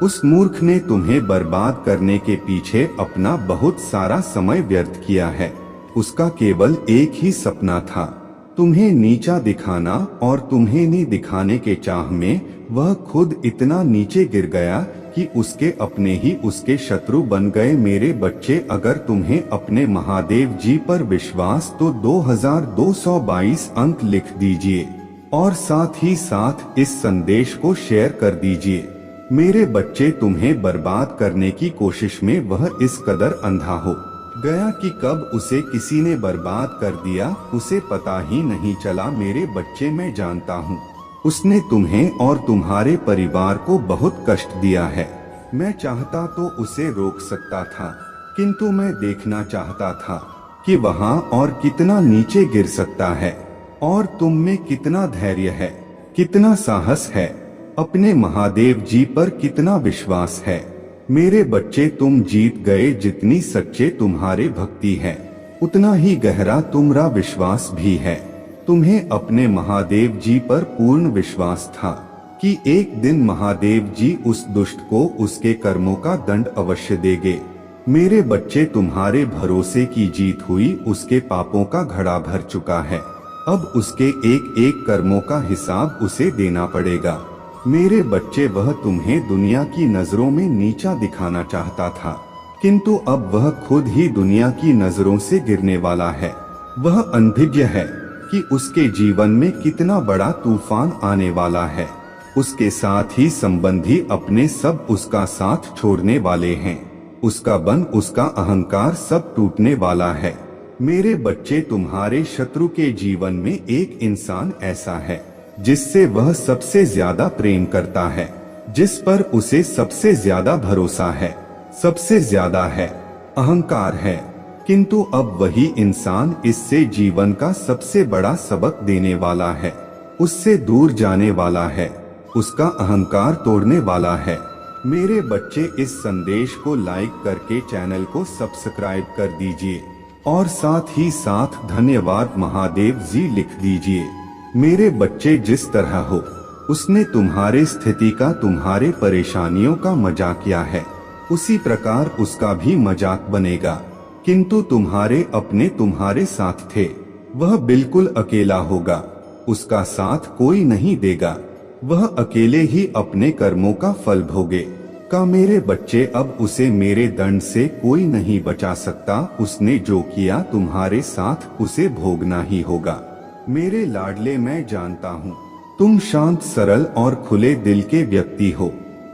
उस मूर्ख ने तुम्हें बर्बाद करने के पीछे अपना बहुत सारा समय व्यर्थ किया है। उसका केवल एक ही सपना था, तुम्हें नीचा दिखाना, और तुम्हें नहीं दिखाने के चाह में वह खुद इतना नीचे गिर गया कि उसके अपने ही उसके शत्रु बन गए। मेरे बच्चे, अगर तुम्हें अपने महादेव जी पर विश्वास तो 2222 अंक लिख दीजिए और साथ ही साथ इस संदेश को शेयर कर दीजिए। मेरे बच्चे, तुम्हें बर्बाद करने की कोशिश में वह इस कदर अंधा हो गया कि कब उसे किसी ने बर्बाद कर दिया उसे पता ही नहीं चला। मेरे बच्चे, मैं जानता हूँ उसने तुम्हें और तुम्हारे परिवार को बहुत कष्ट दिया है। मैं चाहता तो उसे रोक सकता था, किंतु मैं देखना चाहता था कि वहाँ और कितना नीचे गिर सकता है और तुम में कितना धैर्य है, कितना साहस है, अपने महादेव जी पर कितना विश्वास है। मेरे बच्चे, तुम जीत गए। जितनी सच्चे तुम्हारे भक्ति है उतना ही गहरा तुम्हारा विश्वास भी है। तुम्हें अपने महादेव जी पर पूर्ण विश्वास था कि एक दिन महादेव जी उस दुष्ट को उसके कर्मों का दंड अवश्य देंगे। मेरे बच्चे, तुम्हारे भरोसे की जीत हुई। उसके पापों का घड़ा भर चुका है, अब उसके एक एक कर्मों का हिसाब उसे देना पड़ेगा। मेरे बच्चे, वह तुम्हें दुनिया की नजरों में नीचा दिखाना चाहता था, किंतु अब वह खुद ही दुनिया की नजरों से गिरने वाला है। वह अनभिज्ञ है कि उसके जीवन में कितना बड़ा तूफान आने वाला है। उसके साथ ही संबंधी अपने सब उसका साथ छोड़ने वाले हैं। उसका बन, उसका अहंकार सब टूटने वाला है। मेरे बच्चे, तुम्हारे शत्रु के जीवन में एक इंसान ऐसा है जिससे वह सबसे ज्यादा प्रेम करता है, जिस पर उसे सबसे ज्यादा भरोसा है, सबसे ज्यादा है, अहंकार है। किंतु अब वही इंसान इससे जीवन का सबसे बड़ा सबक देने वाला है, उससे दूर जाने वाला है, उसका अहंकार तोड़ने वाला है। मेरे बच्चे, इस संदेश को लाइक करके चैनल को सब्सक्राइब कर दीजिए और साथ ही साथ धन्यवाद महादेव जी लिख दीजिए। मेरे बच्चे, जिस तरह हो उसने तुम्हारे स्थिति का, तुम्हारे परेशानियों का मजाक किया है, उसी प्रकार उसका भी मजाक बनेगा। किंतु तुम्हारे अपने तुम्हारे साथ थे, वह बिल्कुल अकेला होगा, उसका साथ कोई नहीं देगा, वह अकेले ही अपने कर्मों का फल भोगे का। मेरे बच्चे, अब उसे मेरे दंड से कोई नहीं बचा सकता। उसने जो किया तुम्हारे साथ उसे भोगना ही होगा। मेरे लाडले, मैं जानता हूँ तुम शांत, सरल और खुले दिल के व्यक्ति हो।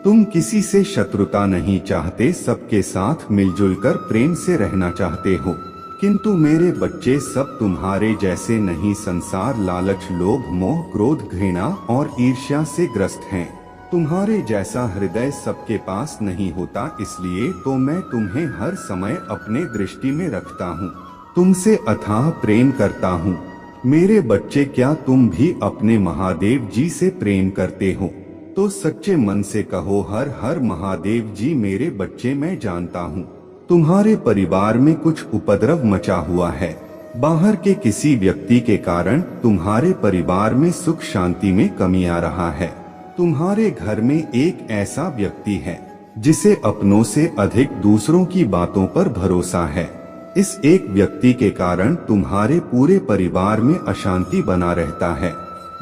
तुम किसी से शत्रुता नहीं चाहते, सबके साथ मिलजुल कर प्रेम से रहना चाहते हो। किंतु मेरे बच्चे, सब तुम्हारे जैसे नहीं। संसार लालच, लोभ, मोह, क्रोध, घृणा और ईर्ष्या से ग्रस्त हैं। तुम्हारे जैसा हृदय सबके पास नहीं होता, इसलिए तो मैं तुम्हें हर समय अपने दृष्टि में रखता हूँ, तुमसे अथाह प्रेम करता हूँ। मेरे बच्चे, क्या तुम भी अपने महादेव जी से प्रेम करते हो? तो सच्चे मन से कहो हर हर महादेव जी। मेरे बच्चे, मैं जानता हूँ तुम्हारे परिवार में कुछ उपद्रव मचा हुआ है। बाहर के किसी व्यक्ति के कारण तुम्हारे परिवार में सुख शांति में कमी आ रहा है। तुम्हारे घर में एक ऐसा व्यक्ति है जिसे अपनों से अधिक दूसरों की बातों पर भरोसा है। इस एक व्यक्ति के कारण तुम्हारे पूरे परिवार में अशांति बना रहता है।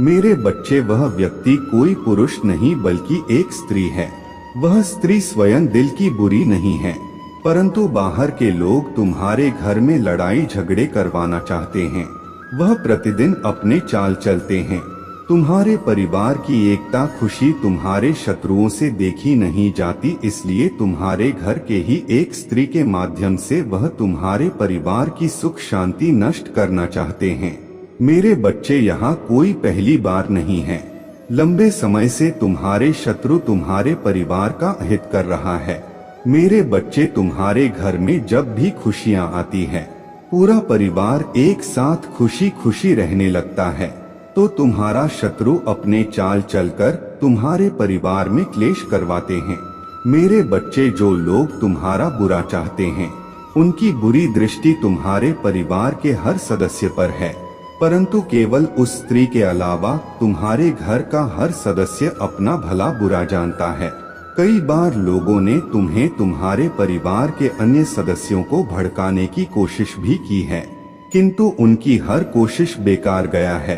मेरे बच्चे, वह व्यक्ति कोई पुरुष नहीं बल्कि एक स्त्री है। वह स्त्री स्वयं दिल की बुरी नहीं है, परंतु बाहर के लोग तुम्हारे घर में लड़ाई झगड़े करवाना चाहते हैं। वह प्रतिदिन अपने चाल चलते हैं। तुम्हारे परिवार की एकता खुशी तुम्हारे शत्रुओं से देखी नहीं जाती, इसलिए तुम्हारे घर के ही एक स्त्री के माध्यम से वह तुम्हारे परिवार की सुख शांति नष्ट करना चाहते हैं। मेरे बच्चे, यहाँ कोई पहली बार नहीं है। लंबे समय से तुम्हारे शत्रु तुम्हारे परिवार का हित कर रहा है। मेरे बच्चे, तुम्हारे घर में जब भी खुशियाँ आती है, पूरा परिवार एक साथ खुशी खुशी रहने लगता है, तो तुम्हारा शत्रु अपने चाल चलकर तुम्हारे परिवार में क्लेश करवाते हैं। मेरे बच्चे, जो लोग तुम्हारा बुरा चाहते हैं, उनकी बुरी दृष्टि तुम्हारे परिवार के हर सदस्य पर है, परंतु केवल उस स्त्री के अलावा तुम्हारे घर का हर सदस्य अपना भला बुरा जानता है। कई बार लोगों ने तुम्हें तुम्हारे परिवार के अन्य सदस्यों को भड़काने की कोशिश भी की है, किंतु उनकी हर कोशिश बेकार गया है।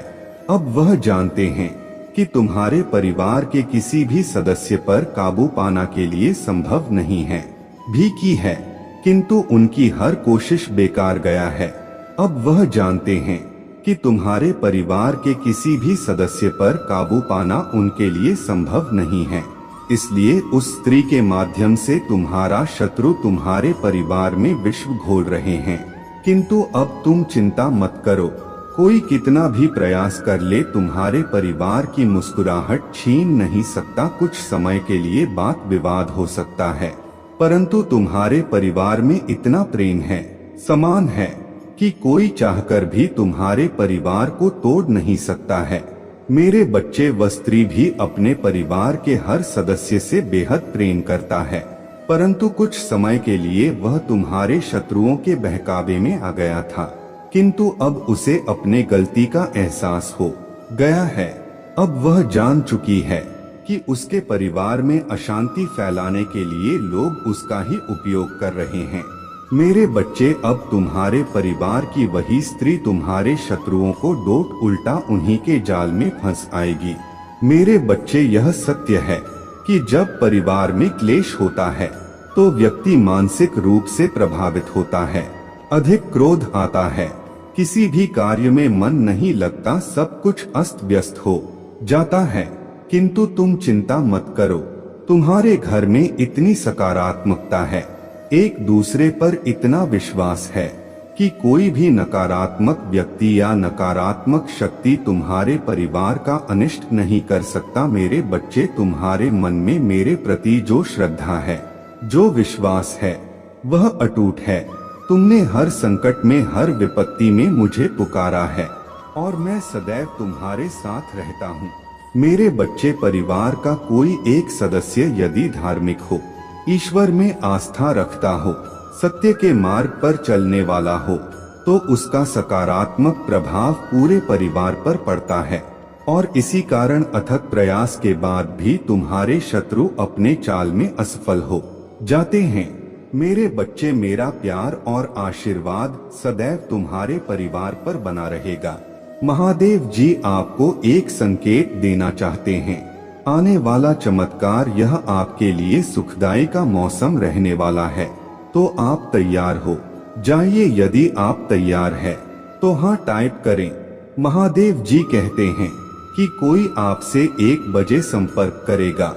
अब वह जानते हैं कि तुम्हारे परिवार के किसी भी सदस्य पर काबू पाना के लिए संभव नहीं है। भी की है, किंतु उनकी हर कोशिश बेकार गया है। अब वह जानते हैं कि तुम्हारे परिवार के किसी भी सदस्य पर काबू पाना उनके लिए संभव नहीं है, इसलिए उस स्त्री के माध्यम से तुम्हारा शत्रु तुम्हारे परिवार में विष घोल रहे हैं। किंतु अब तुम चिंता मत करो, कोई कितना भी प्रयास कर ले तुम्हारे परिवार की मुस्कुराहट छीन नहीं सकता। कुछ समय के लिए बात विवाद हो सकता है, परंतु तुम्हारे परिवार में इतना प्रेम है, समान है कि कोई चाहकर भी तुम्हारे परिवार को तोड़ नहीं सकता है। मेरे बच्चे, वह स्त्री भी अपने परिवार के हर सदस्य से बेहद प्रेम करता है, परंतु कुछ समय के लिए वह तुम्हारे शत्रुओं के बहकावे में आ गया था, किंतु अब उसे अपने गलती का एहसास हो गया है। अब वह जान चुकी है कि उसके परिवार में अशांति फैलाने के लिए लोग उसका ही उपयोग कर रहे हैं। मेरे बच्चे, अब तुम्हारे परिवार की वही स्त्री तुम्हारे शत्रुओं को डोट उल्टा उन्हीं के जाल में फंस आएगी। मेरे बच्चे, यह सत्य है कि जब परिवार में क्लेश होता है तो व्यक्ति मानसिक रूप से प्रभावित होता है, अधिक क्रोध आता है, किसी भी कार्य में मन नहीं लगता, सब कुछ अस्त व्यस्त हो जाता है। किंतु तुम चिंता मत करो, तुम्हारे घर में इतनी सकारात्मकता है, एक दूसरे पर इतना विश्वास है कि कोई भी नकारात्मक व्यक्ति या नकारात्मक शक्ति तुम्हारे परिवार का अनिष्ट नहीं कर सकता। मेरे बच्चे, तुम्हारे मन में मेरे प्रति जो श्रद्धा है, जो विश्वास है, वह अटूट है। तुमने हर संकट में, हर विपत्ति में मुझे पुकारा है और मैं सदैव तुम्हारे साथ रहता हूँ। मेरे बच्चे, परिवार का कोई एक सदस्य यदि धार्मिक हो, ईश्वर में आस्था रखता हो, सत्य के मार्ग पर चलने वाला हो, तो उसका सकारात्मक प्रभाव पूरे परिवार पर पड़ता है और इसी कारण अथक प्रयास के बाद भी तुम्हारे शत्रु अपने चाल में असफल हो जाते हैं। मेरे बच्चे, मेरा प्यार और आशीर्वाद सदैव तुम्हारे परिवार पर बना रहेगा। महादेव जी आपको एक संकेत देना चाहते हैं। आने वाला चमत्कार, यह आपके लिए सुखदाई का मौसम रहने वाला है, तो आप तैयार हो जाइए। यदि आप तैयार है तो हाँ टाइप करें। महादेव जी कहते हैं कि कोई आपसे 1 बजे संपर्क करेगा,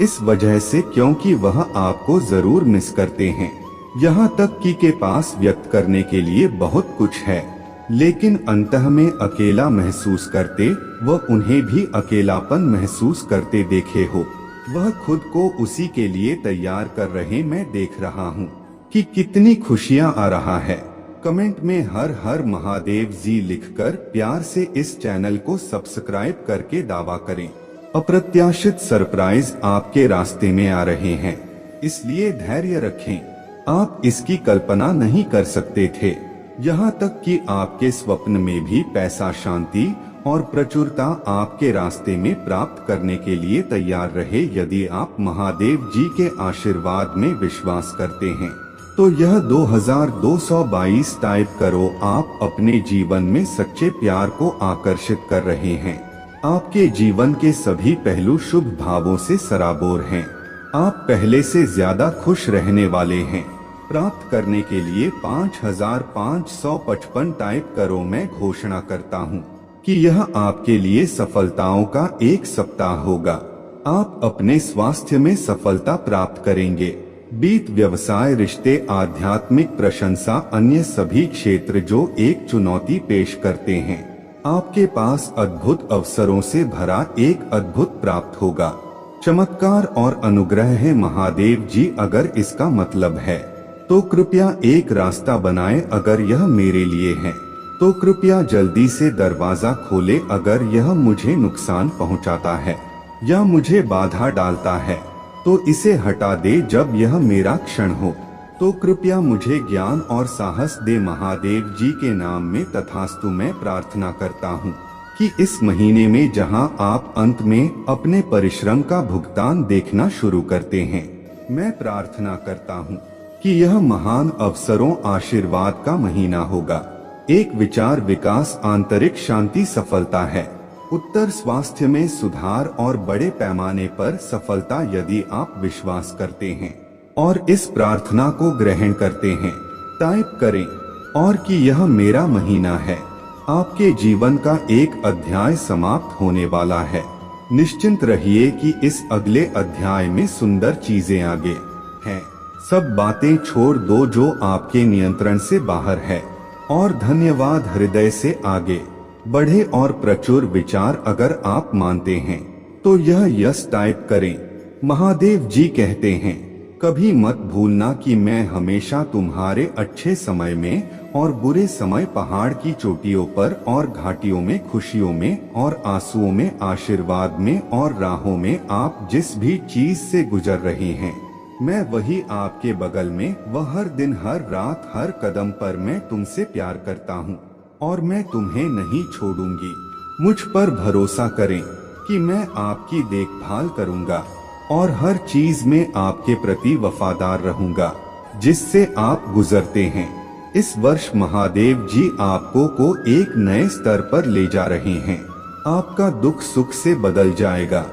इस वजह से क्योंकि वह आपको जरूर मिस करते हैं। यहाँ तक कि के पास व्यक्त करने के लिए बहुत कुछ है, लेकिन अंतः में अकेला महसूस करते, वह उन्हें भी अकेलापन महसूस करते देखे हो। वह खुद को उसी के लिए तैयार कर रहे, मैं देख रहा हूँ कि कितनी खुशियाँ आ रहा है। कमेंट में हर हर महादेव जी लिखकर प्यार से इस चैनल को सब्सक्राइब करके दावा करें। अप्रत्याशित सरप्राइज आपके रास्ते में आ रहे हैं, इसलिए धैर्य रखें। आप इसकी कल्पना नहीं कर सकते थे, यहाँ तक कि आपके स्वप्न में भी पैसा, शांति और प्रचुरता आपके रास्ते में प्राप्त करने के लिए तैयार रहे। यदि आप महादेव जी के आशीर्वाद में विश्वास करते हैं तो यह 2222 टाइप करो। आप अपने जीवन में सच्चे प्यार को आकर्षित कर रहे हैं। आपके जीवन के सभी पहलू शुभ भावों से सराबोर हैं। आप पहले से ज्यादा खुश रहने वाले हैं। प्राप्त करने के लिए 5555 टाइप करो। मैं घोषणा करता हूँ कि यह आपके लिए सफलताओं का एक सप्ताह होगा। आप अपने स्वास्थ्य में सफलता प्राप्त करेंगे। बीत व्यवसाय, रिश्ते, आध्यात्मिक प्रशंसा, अन्य सभी क्षेत्र जो एक चुनौती पेश करते हैं, आपके पास अद्भुत अवसरों से भरा एक अद्भुत प्राप्त होगा। चमत्कार और अनुग्रह है महादेव जी। अगर इसका मतलब है तो कृपया एक रास्ता बनाएं। अगर यह मेरे लिए है तो कृपया जल्दी से दरवाजा खोले। अगर यह मुझे नुकसान पहुंचाता है या मुझे बाधा डालता है तो इसे हटा दे। जब यह मेरा क्षण हो तो कृपया मुझे ज्ञान और साहस दे। महादेव जी के नाम में तथास्तु। मैं प्रार्थना करता हूँ कि इस महीने में जहां आप अंत में अपने परिश्रम का भुगतान देखना शुरू करते हैं, मैं प्रार्थना करता हूँ कि यह महान अवसरों, आशीर्वाद का महीना होगा। एक विचार विकास, आंतरिक शांति, सफलता है। उत्तर स्वास्थ्य में सुधार और बड़े पैमाने पर सफलता। यदि आप विश्वास करते हैं और इस प्रार्थना को ग्रहण करते हैं, टाइप करें और कि यह मेरा महीना है। आपके जीवन का एक अध्याय समाप्त होने वाला है। निश्चिंत रहिए कि इस अगले अध्याय में सुंदर चीजें आगे हैं। सब बातें छोड़ दो जो आपके नियंत्रण से बाहर है और धन्यवाद हृदय से आगे बढ़े और प्रचुर विचार। अगर आप मानते हैं तो यह यस टाइप करें। महादेव जी कहते हैं, कभी मत भूलना कि मैं हमेशा तुम्हारे अच्छे समय में और बुरे समय, पहाड़ की चोटियों पर और घाटियों में, खुशियों में और आंसुओं में, आशीर्वाद में और राहों में, आप जिस भी चीज से गुजर रहे हैं, मैं वही आपके बगल में। वह हर दिन, हर रात, हर कदम पर मैं तुमसे प्यार करता हूँ और मैं तुम्हें नहीं छोड़ूंगी। मुझ पर भरोसा करें कि मैं आपकी देखभाल करूंगा और हर चीज में आपके प्रति वफादार रहूंगा जिससे आप गुजरते हैं। इस वर्ष महादेव जी आपको को एक नए स्तर पर ले जा रहे हैं। आपका दुख सुख से बदल जाएगा।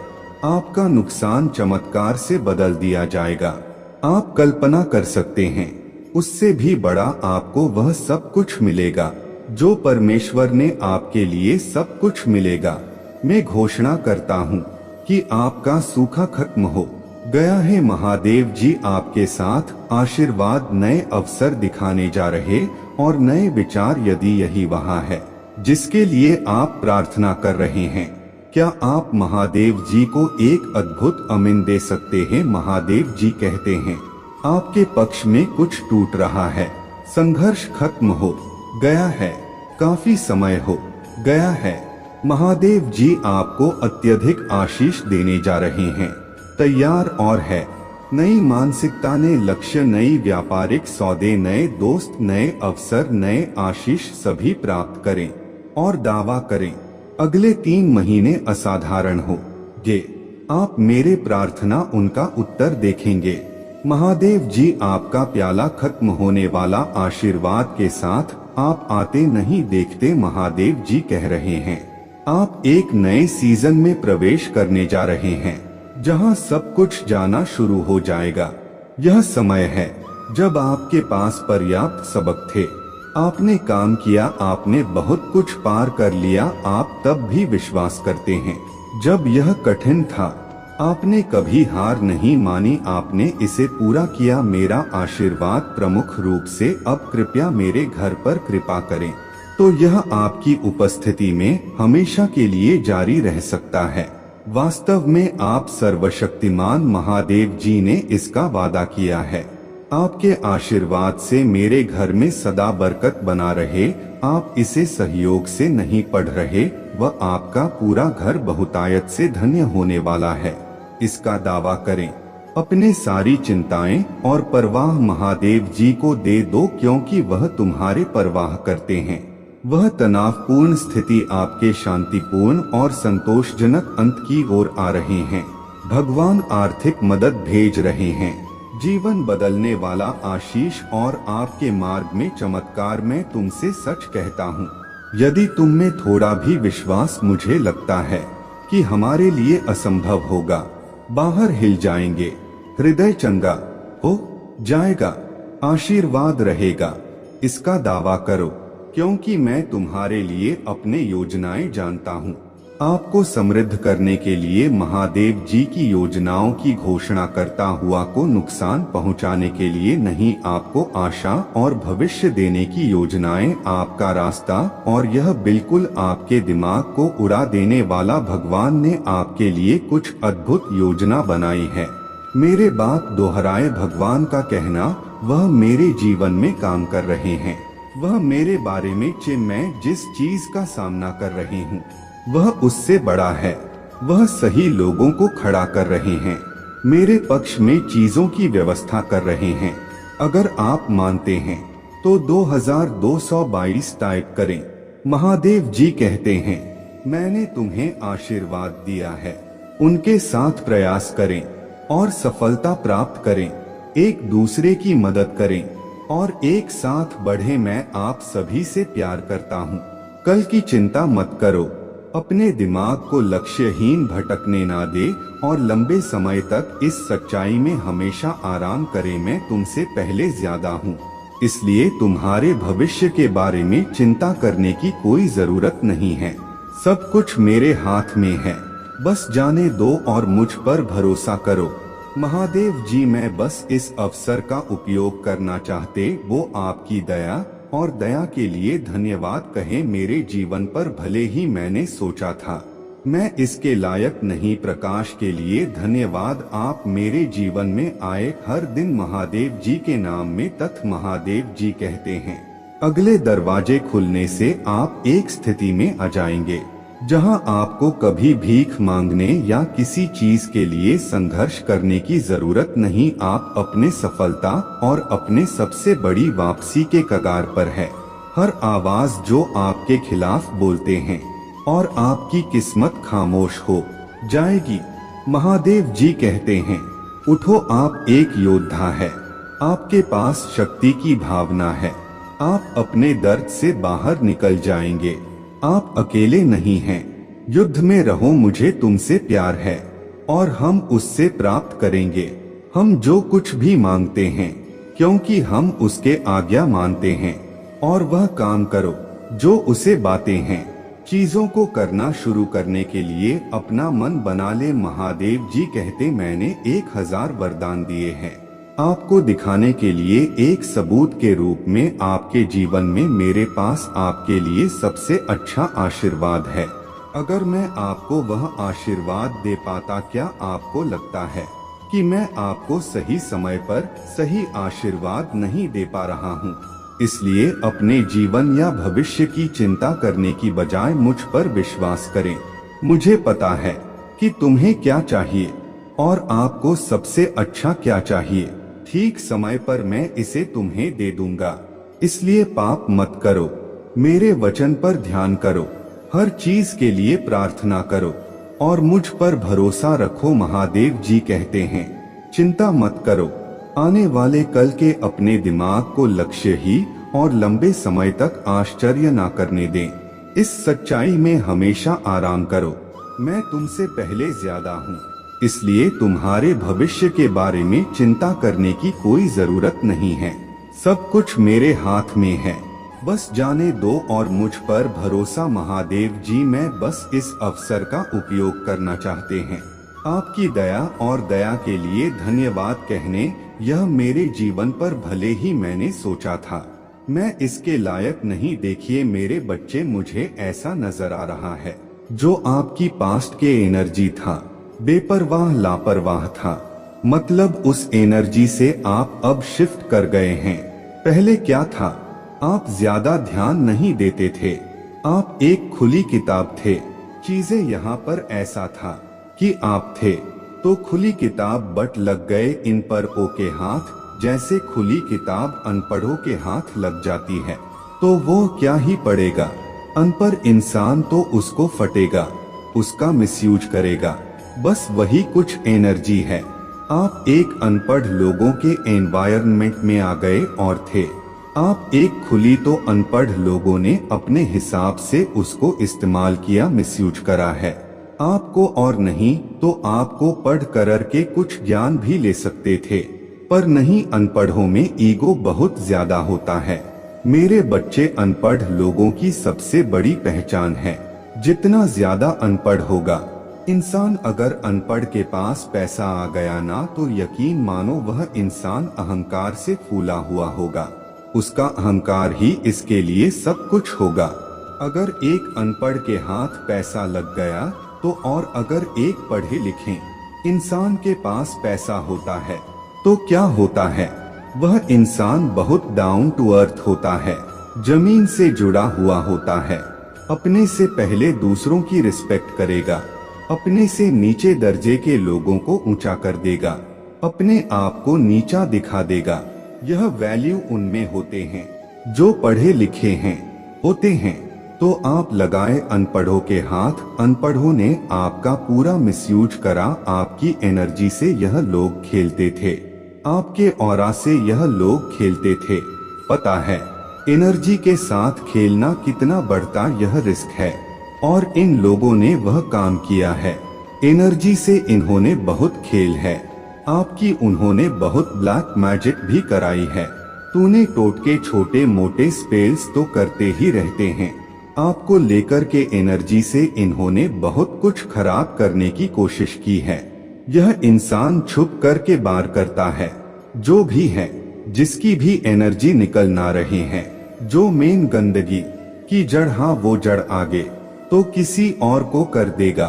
आपका नुकसान चमत्कार से बदल दिया जाएगा। आप कल्पना कर सकते हैं उससे भी बड़ा आपको वह सब कुछ मिलेगा जो परमेश्वर ने आपके लिए सब कुछ मिलेगा। मैं घोषणा करता हूँ कि आपका सूखा खत्म हो गया है। महादेव जी आपके साथ आशीर्वाद, नए अवसर दिखाने जा रहे और नए विचार। यदि यही वहाँ है जिसके लिए आप प्रार्थना कर रहे हैं, क्या आप महादेव जी को एक अद्भुत अमीन दे सकते हैं? महादेव जी कहते हैं, आपके पक्ष में कुछ टूट रहा है। संघर्ष खत्म हो गया है। काफी समय हो गया है। महादेव जी आपको अत्यधिक आशीष देने जा रहे हैं। तैयार और है। नई मानसिकता ने लक्ष्य, नई व्यापारिक सौदे, नए दोस्त, नए अवसर, नए आशीष सभी प्राप्त करें और दावा करें अगले 3 महीने असाधारण हो गे। आप मेरे प्रार्थना उनका उत्तर देखेंगे। महादेव जी आपका प्याला खत्म होने वाला आशीर्वाद के साथ आप आते नहीं देखते। महादेव जी कह रहे हैं, आप एक नए सीजन में प्रवेश करने जा रहे हैं जहां सब कुछ जाना शुरू हो जाएगा। यह समय है जब आपके पास पर्याप्त सबक थे। आपने काम किया, आपने बहुत कुछ पार कर लिया। आप तब भी विश्वास करते हैं जब यह कठिन था। आपने कभी हार नहीं मानी, आपने इसे पूरा किया। मेरा आशीर्वाद प्रमुख रूप से अब कृपया मेरे घर पर कृपा करें, तो यह आपकी उपस्थिति में हमेशा के लिए जारी रह सकता है। वास्तव में आप सर्वशक्तिमान महादेव जी ने इसका वादा किया है। आपके आशीर्वाद से मेरे घर में सदा बरकत बना रहे। आप इसे सहयोग से नहीं पढ़ रहे, वह आपका पूरा घर बहुतायत से धन्य होने वाला है, इसका दावा करें। अपने सारी चिंताएं और परवाह महादेव जी को दे दो, क्योंकि वह तुम्हारे परवाह करते हैं। वह तनावपूर्ण स्थिति आपके शांतिपूर्ण और संतोषजनक अंत की ओर आ रहे हैं। भगवान आर्थिक मदद भेज रहे हैं। जीवन बदलने वाला आशीष और आपके मार्ग में चमत्कार। मैं तुमसे सच कहता हूँ, यदि तुम में थोड़ा भी विश्वास मुझे लगता है कि हमारे लिए असंभव होगा, बाहर हिल जाएंगे, हृदय चंगा हो जाएगा, आशीर्वाद रहेगा, इसका दावा करो, क्योंकि मैं तुम्हारे लिए अपने योजनाएं जानता हूँ। आपको समृद्ध करने के लिए महादेव जी की योजनाओं की घोषणा करता हुआ को नुकसान पहुंचाने के लिए नहीं, आपको आशा और भविष्य देने की योजनाएं, आपका रास्ता, और यह बिल्कुल आपके दिमाग को उड़ा देने वाला भगवान ने आपके लिए कुछ अद्भुत योजना बनाई है। मेरे बात दोहराए भगवान का कहना, वह मेरे जीवन में काम कर रहे हैं। वह मेरे बारे में मैं जिस चीज का सामना कर रही हूँ वह उससे बड़ा है। वह सही लोगों को खड़ा कर रहे हैं, मेरे पक्ष में चीजों की व्यवस्था कर रहे हैं। अगर आप मानते हैं तो 2222 टाइप करें। महादेव जी कहते हैं, मैंने तुम्हें आशीर्वाद दिया है, उनके साथ प्रयास करें और सफलता प्राप्त करें। एक दूसरे की मदद करें और एक साथ बढ़े। मैं आप सभी से प्यार करता हूँ। कल की चिंता मत करो, अपने दिमाग को लक्ष्यहीन भटकने ना दे और लंबे समय तक इस सच्चाई में हमेशा आराम करे, मैं तुमसे पहले ज्यादा हूँ, इसलिए तुम्हारे भविष्य के बारे में चिंता करने की कोई जरूरत नहीं है। सब कुछ मेरे हाथ में है, बस जाने दो और मुझ पर भरोसा करो। महादेव जी, मैं बस इस अवसर का उपयोग करना चाहते, वो आपकी दया और दया के लिए धन्यवाद कहें। मेरे जीवन पर भले ही मैंने सोचा था मैं इसके लायक नहीं, प्रकाश के लिए धन्यवाद। आप मेरे जीवन में आए हर दिन महादेव जी के नाम में तथ महादेव जी कहते हैं। अगले दरवाजे खुलने से आप एक स्थिति में आ जाएंगे जहां आपको कभी भीख मांगने या किसी चीज के लिए संघर्ष करने की जरूरत नहीं। आप अपने सफलता और अपने सबसे बड़ी वापसी के कगार पर है। हर आवाज जो आपके खिलाफ बोलते हैं और आपकी किस्मत खामोश हो जाएगी। महादेव जी कहते हैं, उठो, आप एक योद्धा है, आपके पास शक्ति की भावना है, आप अपने दर्द से बाहर निकल जाएंगे। आप अकेले नहीं हैं, युद्ध में रहो, मुझे तुमसे प्यार है और हम उससे प्राप्त करेंगे हम जो कुछ भी मांगते हैं, क्योंकि हम उसके आज्ञा मानते हैं। और वह काम करो जो उसे बातें हैं। चीजों को करना शुरू करने के लिए अपना मन बना ले। महादेव जी कहते, मैंने 1000 वरदान दिए हैं आपको दिखाने के लिए, एक सबूत के रूप में। आपके जीवन में मेरे पास आपके लिए सबसे अच्छा आशीर्वाद है। अगर मैं आपको वह आशीर्वाद दे पाता, क्या आपको लगता है कि मैं आपको सही समय पर सही आशीर्वाद नहीं दे पा रहा हूँ? इसलिए अपने जीवन या भविष्य की चिंता करने की बजाय मुझ पर विश्वास करें। मुझे पता है कि तुम्हें क्या चाहिए और आपको सबसे अच्छा क्या चाहिए। ठीक समय पर मैं इसे तुम्हें दे दूंगा। इसलिए पाप मत करो, मेरे वचन पर ध्यान करो, हर चीज के लिए प्रार्थना करो और मुझ पर भरोसा रखो। महादेव जी कहते हैं, चिंता मत करो, आने वाले कल के अपने दिमाग को लक्ष्य ही और लंबे समय तक आश्चर्य ना करने दें। इस सच्चाई में हमेशा आराम करो, मैं तुमसे पहले ज्यादा हूँ, इसलिए तुम्हारे भविष्य के बारे में चिंता करने की कोई जरूरत नहीं है। सब कुछ मेरे हाथ में है, बस जाने दो और मुझ पर भरोसा। महादेव जी, मैं बस इस अवसर का उपयोग करना चाहते हैं। आपकी दया और दया के लिए धन्यवाद कहने। यह मेरे जीवन पर भले ही मैंने सोचा था मैं इसके लायक नहीं, देखिए मेरे बच्चे, मुझे ऐसा नजर आ रहा है जो आपकी पास्ट के एनर्जी था, बेपरवाह लापरवाह था, मतलब उस एनर्जी से आप अब शिफ्ट कर गए हैं। पहले क्या था, आप ज्यादा ध्यान नहीं देते थे, आप एक खुली किताब थे। चीजें यहाँ पर ऐसा था कि आप थे तो खुली किताब, बट लग गए इन पर ओ के हाथ। जैसे खुली किताब अनपढ़ों के हाथ लग जाती है तो वो क्या ही पढ़ेगा। अनपढ़ इंसान तो उसको फटेगा, उसका मिसयूज करेगा। बस वही कुछ एनर्जी है। आप एक अनपढ़ लोगों के एनवायरनमेंट में आ गए और थे आप एक खुली, तो अनपढ़ लोगों ने अपने हिसाब से उसको इस्तेमाल किया, मिसयूज करा है आपको। और नहीं तो आपको पढ़ कर के कुछ ज्ञान भी ले सकते थे, पर नहीं, अनपढ़ों में ईगो बहुत ज्यादा होता है। मेरे बच्चे, अनपढ़ लोगों की सबसे बड़ी पहचान है। जितना ज्यादा अनपढ़ होगा इंसान, अगर अनपढ़ के पास पैसा आ गया ना, तो यकीन मानो वह इंसान अहंकार से फूला हुआ होगा। उसका अहंकार ही इसके लिए सब कुछ होगा। अगर एक अनपढ़ के हाथ पैसा लग गया तो, और अगर एक पढ़े लिखे इंसान के पास पैसा होता है तो क्या होता है, वह इंसान बहुत डाउन टू अर्थ होता है, जमीन से जुड़ा हुआ होता है। अपने से पहले दूसरों की रिस्पेक्ट करेगा, अपने से नीचे दर्जे के लोगों को ऊंचा कर देगा, अपने आप को नीचा दिखा देगा। यह वैल्यू उनमें होते हैं जो पढ़े लिखे हैं होते हैं। तो आप लगाए अनपढ़ों के हाथ, अनपढ़ों ने आपका पूरा मिसयूज करा। आपकी एनर्जी से यह लोग खेलते थे, आपके ऑरा से यह लोग खेलते थे। पता है एनर्जी के साथ खेलना कितना बढ़ता यह रिस्क है, और इन लोगों ने वह काम किया है। एनर्जी से इन्होंने बहुत खेल है आपकी, उन्होंने बहुत ब्लैक मैजिक भी कराई है। तूने टोटके, छोटे मोटे स्पेल्स तो करते ही रहते हैं। आपको लेकर के एनर्जी से इन्होंने बहुत कुछ खराब करने की कोशिश की है। यह इंसान छुप करके बार करता है। जो भी है, जिसकी भी एनर्जी निकल ना रही है, जो मेन गंदगी की जड़, हाँ वो जड़ आगे तो किसी और को कर देगा,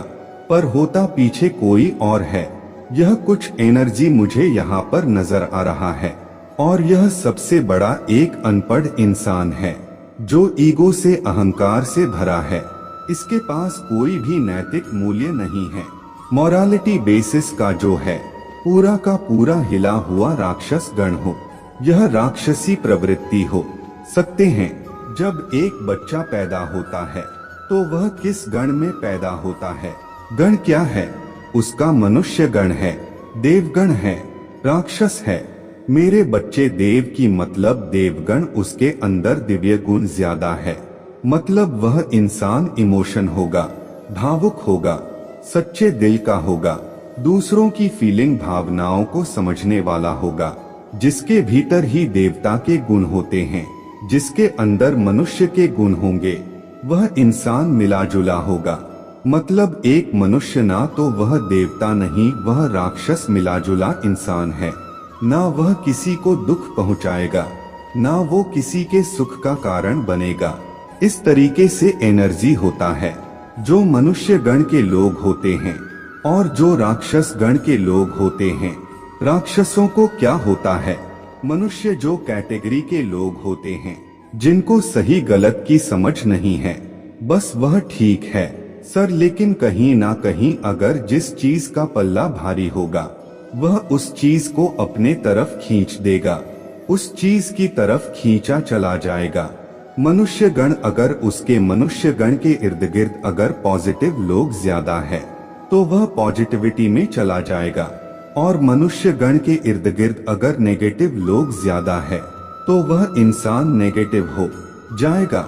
पर होता पीछे कोई और है। यह कुछ एनर्जी मुझे यहाँ पर नजर आ रहा है, और यह सबसे बड़ा एक अनपढ़ इंसान है जो ईगो से, अहंकार से भरा है। इसके पास कोई भी नैतिक मूल्य नहीं है। मॉरालिटी बेसिस का जो है पूरा का पूरा हिला हुआ राक्षस गण हो। यह राक्षसी प्रवृत्ति हो सकते हैं। जब एक बच्चा पैदा होता है तो वह किस गण में पैदा होता है? गण क्या है उसका? मनुष्य गण है, देवगण है, राक्षस है। मेरे बच्चे, देव की मतलब देवगण, उसके अंदर दिव्य गुण ज्यादा है। मतलब वह इंसान इमोशन होगा, भावुक होगा, सच्चे दिल का होगा, दूसरों की फीलिंग, भावनाओं को समझने वाला होगा, जिसके भीतर ही देवता के गुण होते हैं, जिसके अंदर मनुष्य के गुण होंगे, वह इंसान मिला जुला होगा। मतलब एक मनुष्य ना तो वह देवता नहीं, वह राक्षस मिला जुला इंसान है। ना वह किसी को दुख पहुंचाएगा, ना वो किसी के सुख का कारण बनेगा। इस तरीके से एनर्जी होता है जो मनुष्य गण के लोग होते हैं और जो राक्षस गण के लोग होते हैं। राक्षसों को क्या होता है? मनुष्य जो कैटेगरी के लोग होते हैं, जिनको सही गलत की समझ नहीं है, बस वह ठीक है सर, लेकिन कहीं ना कहीं अगर जिस चीज का पल्ला भारी होगा वह उस चीज को अपने तरफ खींच देगा, उस चीज की तरफ खींचा चला जाएगा। मनुष्य गण, अगर उसके मनुष्य गण के इर्द गिर्द अगर पॉजिटिव लोग ज्यादा है तो वह पॉजिटिविटी में चला जाएगा, और मनुष्य गण के इर्द गिर्द अगर नेगेटिव लोग ज्यादा है तो वह इंसान नेगेटिव हो जाएगा।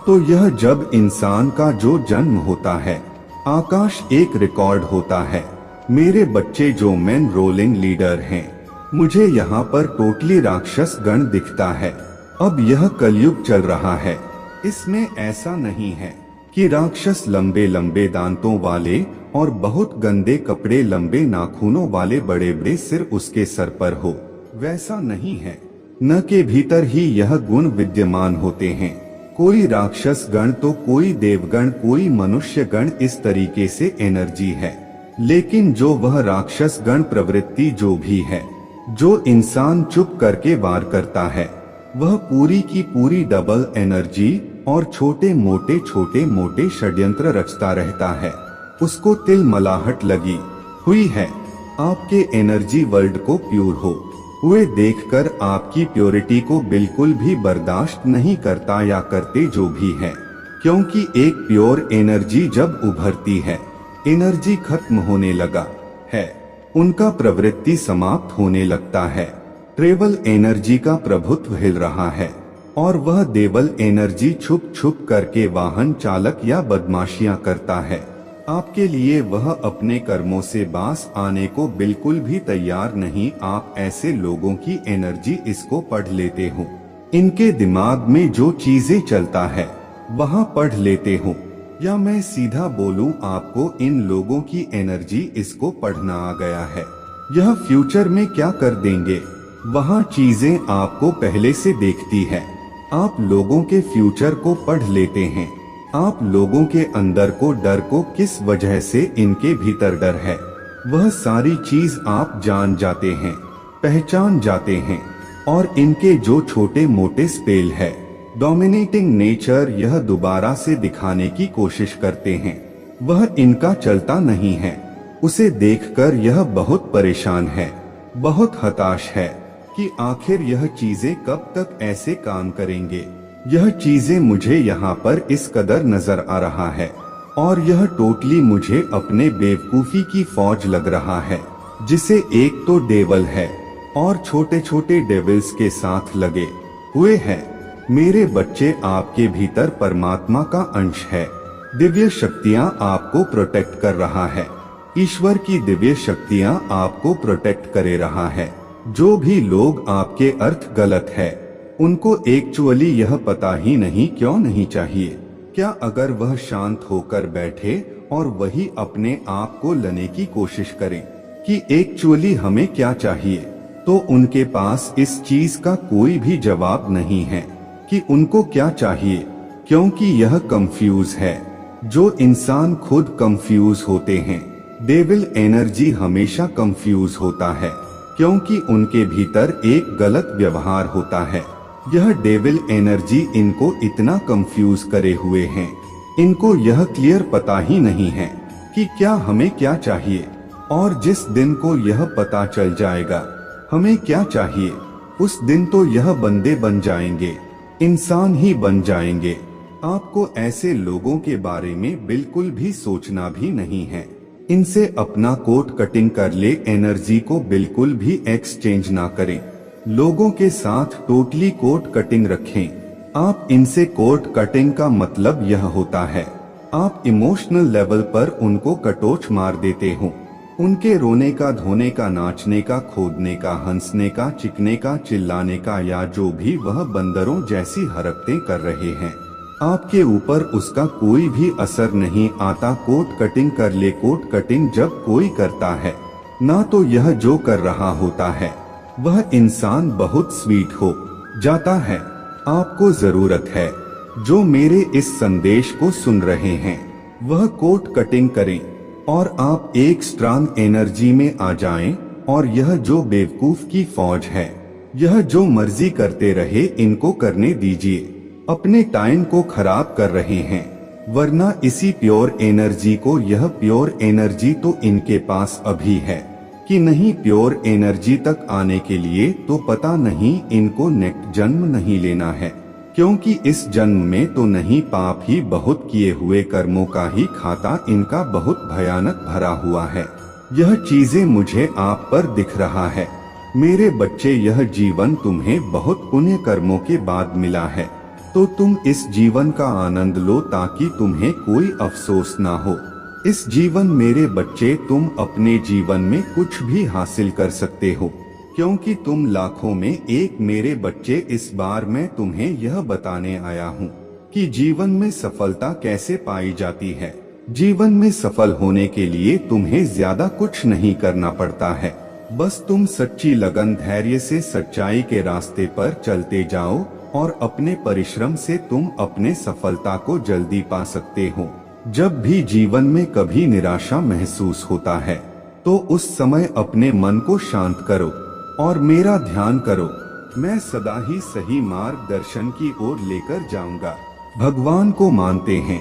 तो यह जब इंसान का जो जन्म होता है, आकाश एक रिकॉर्ड होता है। मेरे बच्चे, जो मेन रोलिंग लीडर हैं, मुझे यहाँ पर टोटली राक्षस गण दिखता है। अब यह कलयुग चल रहा है, इसमें ऐसा नहीं है कि राक्षस लंबे लंबे दांतों वाले और बहुत गंदे कपड़े, लंबे नाखूनों वाले, बड़े बड़े सिर उसके सर पर हो, वैसा नहीं है। न के भीतर ही यह गुण विद्यमान होते हैं। कोई राक्षस गण तो कोई देवगण, कोई मनुष्य गण, इस तरीके से एनर्जी है। लेकिन जो वह राक्षस गण प्रवृत्ति जो भी है, जो इंसान चुप करके वार करता है, वह पूरी की पूरी डबल एनर्जी और छोटे मोटे षड्यंत्र रचता रहता है। उसको तिलमलाहट लगी हुई है आपके एनर्जी वर्ल्ड को प्योर हो हुए देखकर आपकी प्योरिटी को बिल्कुल भी बर्दाश्त नहीं करता या करते जो भी है, क्योंकि एक प्योर एनर्जी जब उभरती है, एनर्जी खत्म होने लगा है, उनका प्रवृत्ति समाप्त होने लगता है। ट्रेवल एनर्जी का प्रभुत्व हिल रहा है और वह देवल एनर्जी छुप छुप करके वाहन चालक या बदमाशियां करता है आपके लिए। वह अपने कर्मों से बास आने को बिल्कुल भी तैयार नहीं। आप ऐसे लोगों की एनर्जी इसको पढ़ लेते हो, इनके दिमाग में जो चीजें चलता है वहाँ पढ़ लेते हो, या मैं सीधा बोलूं आपको इन लोगों की एनर्जी इसको पढ़ना आ गया है। यह फ्यूचर में क्या कर देंगे वहाँ चीजें आपको पहले से देखती है। आप लोगों के फ्यूचर को पढ़ लेते हैं। आप लोगों के अंदर को डर को किस वजह से इनके भीतर डर है, वह सारी चीज आप जान जाते हैं, पहचान जाते हैं। और इनके जो छोटे मोटे स्पेल है, डोमिनेटिंग नेचर, यह दोबारा से दिखाने की कोशिश करते हैं, वह इनका चलता नहीं है। उसे देखकर यह बहुत परेशान है, बहुत हताश है कि आखिर यह चीजें कब तक ऐसे काम करेंगे। यह चीजें मुझे यहाँ पर इस कदर नजर आ रहा है और यह टोटली मुझे अपने बेवकूफी की फौज लग रहा है, जिसे एक तो डेवल है और छोटे छोटे डेविल्स के साथ लगे हुए हैं। मेरे बच्चे, आपके भीतर परमात्मा का अंश है। दिव्य शक्तियाँ आपको प्रोटेक्ट कर रहा है। ईश्वर की दिव्य शक्तियाँ आपको प्रोटेक्ट करे रहा है। जो भी लोग आपके अर्थ गलत है, उनको एक्चुअली यह पता ही नहीं क्यों नहीं चाहिए। क्या अगर वह शांत होकर बैठे और वही अपने आप को लेने की कोशिश करें कि एक्चुअली हमें क्या चाहिए, तो उनके पास इस चीज का कोई भी जवाब नहीं है कि उनको क्या चाहिए, क्योंकि यह कंफ्यूज है। जो इंसान खुद कंफ्यूज होते हैं, डेविल एनर्जी हमेशा कंफ्यूज होता है, क्योंकि उनके भीतर एक गलत व्यवहार होता है। यह डेविल एनर्जी इनको इतना कंफ्यूज करे हुए हैं, इनको यह क्लियर पता ही नहीं है कि क्या हमें क्या चाहिए। और जिस दिन को यह पता चल जाएगा हमें क्या चाहिए, उस दिन तो यह बंदे बन जाएंगे, इंसान ही बन जाएंगे। आपको ऐसे लोगों के बारे में बिल्कुल भी सोचना भी नहीं है। इनसे अपना कोट कटिंग कर ले, एनर्जी को बिल्कुल भी एक्सचेंज ना करें। लोगों के साथ टोटली कोट कटिंग रखें। आप इनसे कोट कटिंग का मतलब यह होता है, आप इमोशनल लेवल पर उनको कटोच मार देते हो। उनके रोने का, धोने का, नाचने का, खोदने का, हंसने का, चिकने का, चिल्लाने का, या जो भी वह बंदरों जैसी हरकतें कर रहे हैं, आपके ऊपर उसका कोई भी असर नहीं आता। कोट कटिंग कर ले। कोट कटिंग जब कोई करता है ना, तो यह जो कर रहा होता है वह इंसान बहुत स्वीट हो जाता है। आपको जरूरत है, जो मेरे इस संदेश को सुन रहे हैं, वह कोट कटिंग करें और आप एक स्ट्रांग एनर्जी में आ जाएं। और यह जो बेवकूफ की फौज है, यह जो मर्जी करते रहे, इनको करने दीजिए। अपने टाइम को खराब कर रहे हैं, वरना इसी प्योर एनर्जी को, यह प्योर एनर्जी तो इनके पास अभी है कि नहीं प्योर एनर्जी तक आने के लिए तो पता नहीं इनको नेक्स्ट जन्म नहीं लेना है, क्योंकि इस जन्म में तो नहीं, पाप ही बहुत किए हुए कर्मों का ही खाता इनका बहुत भयानक भरा हुआ है। यह चीजें मुझे आप पर दिख रहा है। मेरे बच्चे, यह जीवन तुम्हें बहुत पुण्य कर्मों के बाद मिला है, तो तुम इस जीवन का आनंद लो ताकि तुम्हें कोई अफसोस ना हो। इस जीवन, मेरे बच्चे, तुम अपने जीवन में कुछ भी हासिल कर सकते हो, क्योंकि तुम लाखों में एक मेरे बच्चे। इस बार मैं तुम्हें यह बताने आया हूँ कि जीवन में सफलता कैसे पाई जाती है। जीवन में सफल होने के लिए तुम्हें ज्यादा कुछ नहीं करना पड़ता है, बस तुम सच्ची लगन, धैर्य से सच्चाई के रास्ते पर चलते जाओ और अपने परिश्रम से तुम अपने सफलता को जल्दी पा सकते हो। जब भी जीवन में कभी निराशा महसूस होता है तो उस समय अपने मन को शांत करो और मेरा ध्यान करो। मैं सदा ही सही मार्गदर्शन की ओर लेकर जाऊंगा। भगवान को मानते हैं,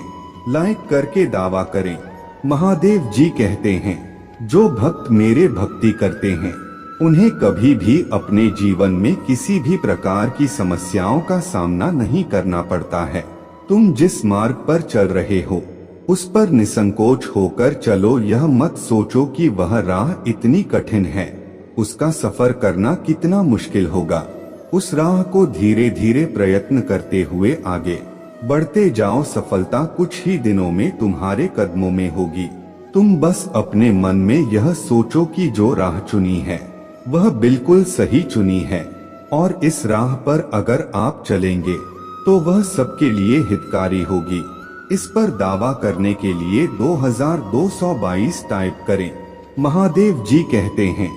लाइक करके दावा करें। महादेव जी कहते हैं, जो भक्त मेरे भक्ति करते हैं उन्हें कभी भी अपने जीवन में किसी भी प्रकार की समस्याओं का सामना नहीं करना पड़ता है। तुम जिस मार्ग पर चल रहे हो उस पर निसंकोच होकर चलो। यह मत सोचो कि वह राह इतनी कठिन है, उसका सफर करना कितना मुश्किल होगा। उस राह को धीरे धीरे प्रयत्न करते हुए आगे बढ़ते जाओ। सफलता कुछ ही दिनों में तुम्हारे कदमों में होगी। तुम बस अपने मन में यह सोचो कि जो राह चुनी है वह बिल्कुल सही चुनी है और इस राह पर अगर आप चलेंगे तो वह सबके लिए हितकारी होगी। इस पर दावा करने के लिए 2222 टाइप करें। महादेव जी कहते हैं,